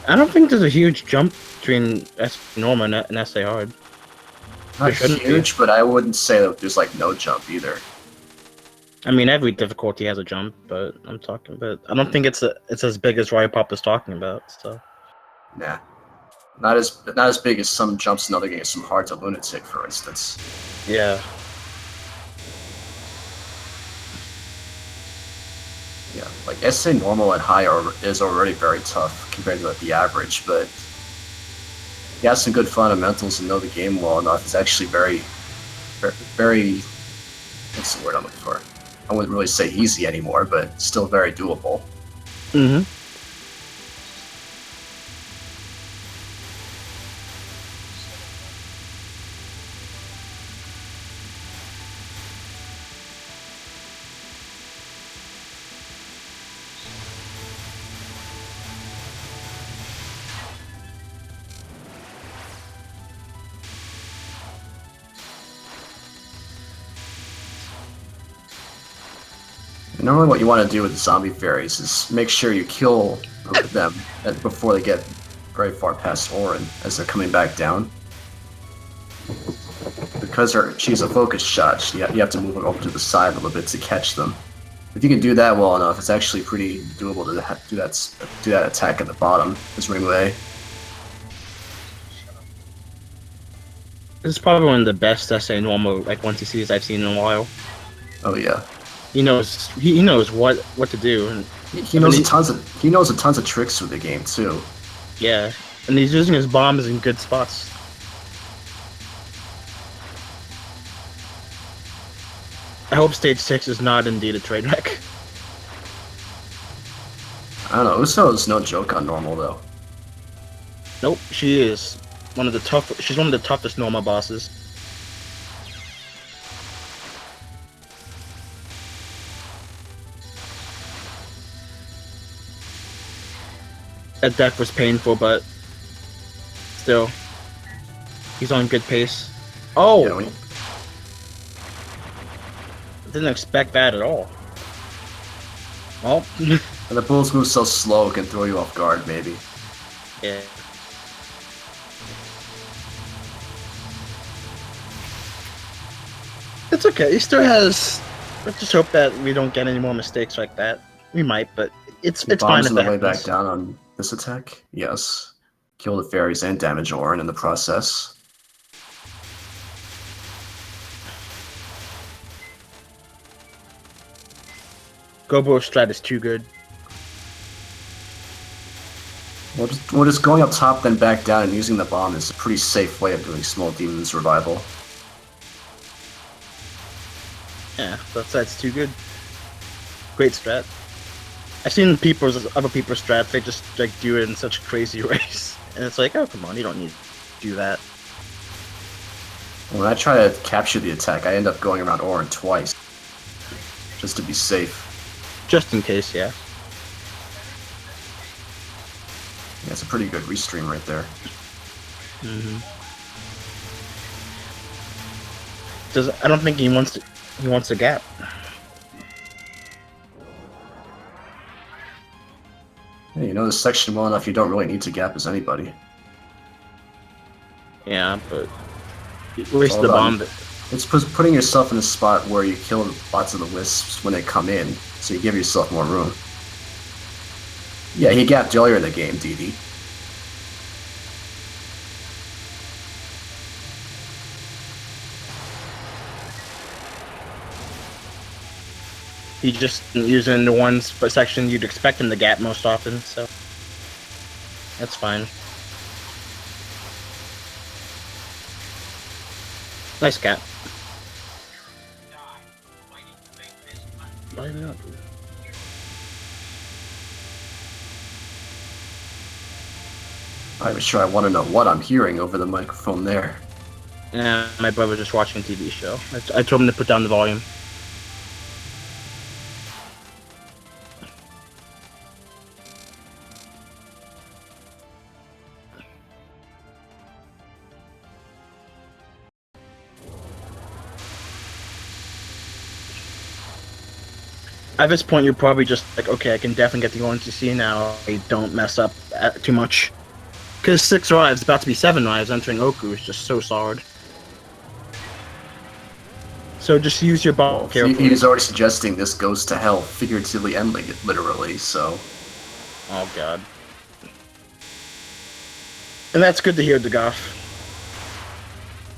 I don't think there's a huge jump between normal and SA hard. Not There shouldn't huge, but I wouldn't say that there's like no jump either. I mean, every difficulty has a jump, but I don't think it's as big as Riot Pop is talking about. So Nah. Not as big as some jumps in other games, some Hard to Lunatic, for instance. yeah, Yeah, like SA normal and high is already very tough compared to the average, but you have some good fundamentals and know the game well enough. It's actually very, what's the word I'm looking for? I wouldn't really say easy anymore, but still very doable. mm-hmm. Normally what you want to do with zombie fairies is make sure you kill them before they get very far past Orin as they're coming back down. Because she's a focus shot, you have to move her over to the side a little bit to catch them. If you can do that well enough, it's actually pretty doable to do that attack at the bottom as Ring Wei. This is probably one of the best SA normal like 1TCs I've seen in a while. Oh yeah. He knows what to do, and He knows a tons of tricks with the game too. yeah, and he's using his bombs in good spots. I hope stage 6 is not indeed a train wreck. I don't know. Uso is no joke on normal though. Nope, she is one of the She's one of the toughest normal bosses. That death was painful, but still, he's on good pace. Oh, Yeah, didn't expect that at all. Well, and the bulls move so slow it can throw you off guard, maybe. yeah. It's okay. He still has. Let's just hope that we don't get any more mistakes like that. We might, but it's fine Bombs if on the that way back happens. down on this attack. Yes. Kill the fairies and damage Orin in the process. Gobo's strat is too good. Well, just going up top then back down and using the bomb is a pretty safe way of doing small demons revival. Yeah, that's too good. Great strat. I've seen other people's strats. They just like do it in such crazy ways, and it's like, oh come on, you don't need to do that. When I try to capture the attack, I end up going around Orin twice, just to be safe. Just in case, yeah. Yeah, it's a pretty good restream right there. I don't think he wants to. He wants a gap. Hey, you know this section well enough, you don't really need to gap as anybody. Yeah, but waste all the done. bomb. It's putting yourself in a spot where you kill lots of the wisps when they come in, so you give yourself more room. Yeah, he gapped earlier in the game, DD. He just using the one section you'd expect him to gap most often, so that's fine. Nice gap. Why not? I'm sure I want to know what I'm hearing over the microphone there. Yeah, my brother was just watching a TV show. I told him to put down the volume. At this point, you're probably just like, okay, I can definitely get the ONCC now. I don't mess up too much. Because 6 lives, about to be 7 lives, entering Oku is just so solid. So just use your ball carefully. He's already suggesting this goes to hell, figuratively and literally, so... Oh god. And that's good to hear, Dagaf.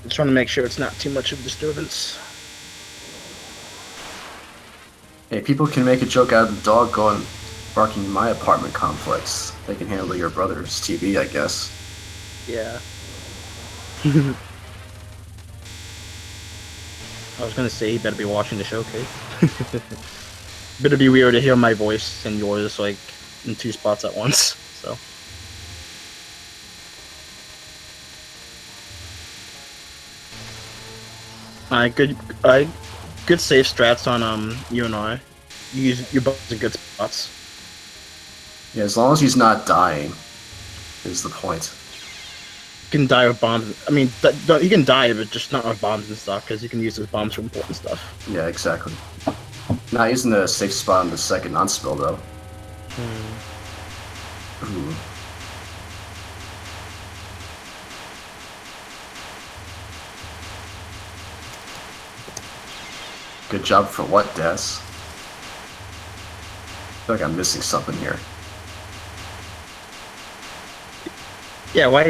Just trying to make sure it's not too much of a disturbance. Hey, people can make a joke out of the dog going barking in my apartment complex. They can handle your brother's TV, I guess. Yeah. I was gonna say he better be watching the showcase. Better be weird to hear my voice and yours like in 2 spots at once. So. Good safe strats on you and I. You use your buttons in good spots. Yeah, as long as he's not dying, is the point. You can die with bombs. I mean, you can die, but just not with bombs and stuff, because you can use those bombs for important stuff. Yeah, exactly. Not using the safe spot on the second non-spill, though. Ooh. Good job for what, Des? I feel like I'm missing something here. Yeah, why?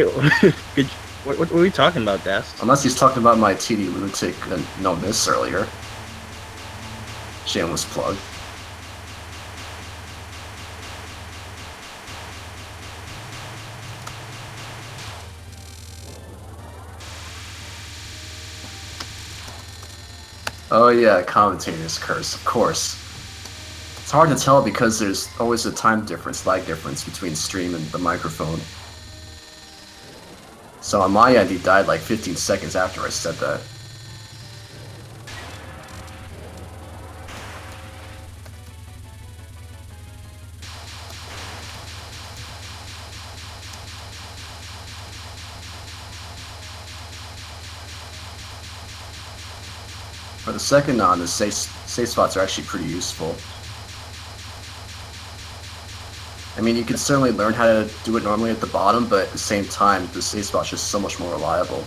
Good. What were we talking about, Das? Unless he's talking about my TD Lunatic no miss earlier. Shameless plug. Oh yeah, commentator's curse, of course. It's hard to tell because there's always a time difference, lag difference between stream and the microphone. So on my end, he died like 15 seconds after I said that. For the second on, the safe spots are actually pretty useful. I mean, you can certainly learn how to do it normally at the bottom, but at the same time, the safe spot's just so much more reliable.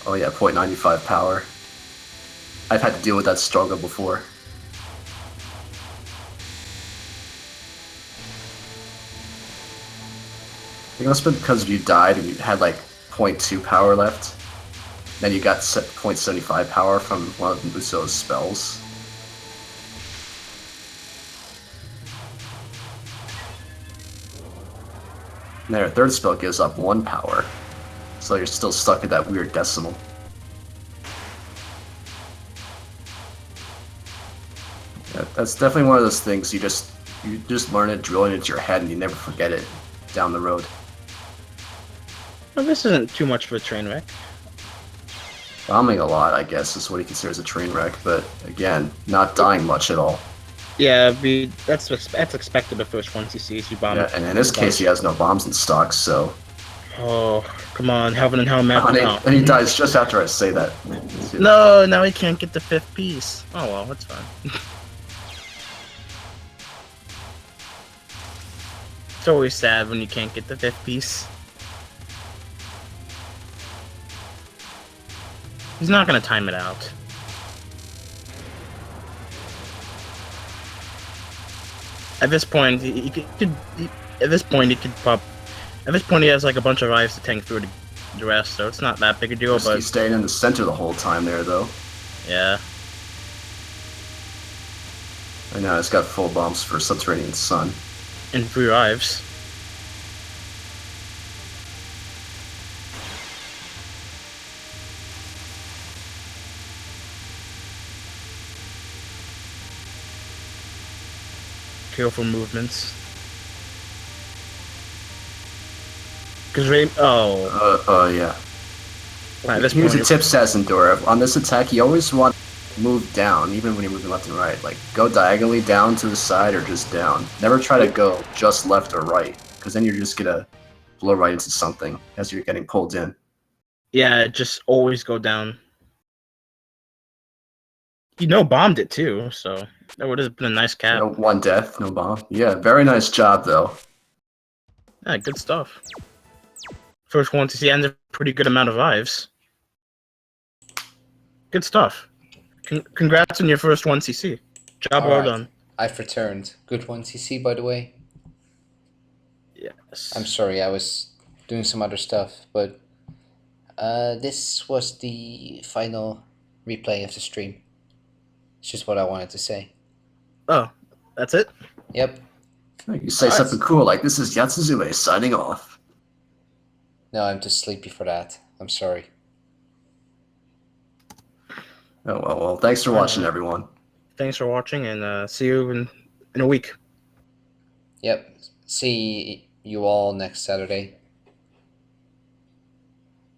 Oh yeah, 0.95 power. I've had to deal with that struggle before. I think it must have been because you died and you had like 0.2 power left. Then you got 0.75 power from one of Muso's spells. And their third spell gives up 1 power. So you're still stuck at that weird decimal. Yeah, that's definitely one of those things you just learn it, drill it into your head, and you never forget it down the road. Well, this isn't too much of a train wreck. Bombing a lot, I guess, is what he considers a train wreck, but again, not dying much at all. Yeah, that's expected the first one he sees you bomb. Yeah, and in this case, he has no bombs in stock, so. Oh, come on, Heaven and Hell map. And he dies just after I say that. No, now he can't get the 5th piece. Oh well, that's fine. It's always sad when you can't get the 5th piece. He's not gonna time it out. At this point, he could. At this point, he could pop. At this point, he has like a bunch of lives to tank through the rest, so it's not that big a deal. But he's staying in the center the whole time there, though. Yeah. I know, it's got full bombs for Subterranean Sun. And 3 lives. Careful movements. Because Ray. Oh. Yeah. At this Here's point, a tip, Sazendora. On this attack, you always want to move down, even when you're moving left and right. Like, go diagonally down to the side or just down. Never try to go just left or right, because then you're just gonna blow right into something as you're getting pulled in. Yeah, just always go down. You bombed it too, so that would have been a nice cap. No, 1 death, no bomb. Yeah, very nice job, though. Yeah, good stuff. First one to see ends a pretty good amount of lives. Good stuff. Congrats on your first 1cc. Job well done. I've returned. Good 1cc, by the way. Yes. I'm sorry, I was doing some other stuff, but this was the final replay of the stream. It's just what I wanted to say. Oh, that's it? Yep. You say something cool like, "This is Yatsuzume signing off." No, I'm too sleepy for that. I'm sorry. Oh, well, thanks for watching, everyone. Thanks for watching, and see you in a week. Yep. See you all next Saturday.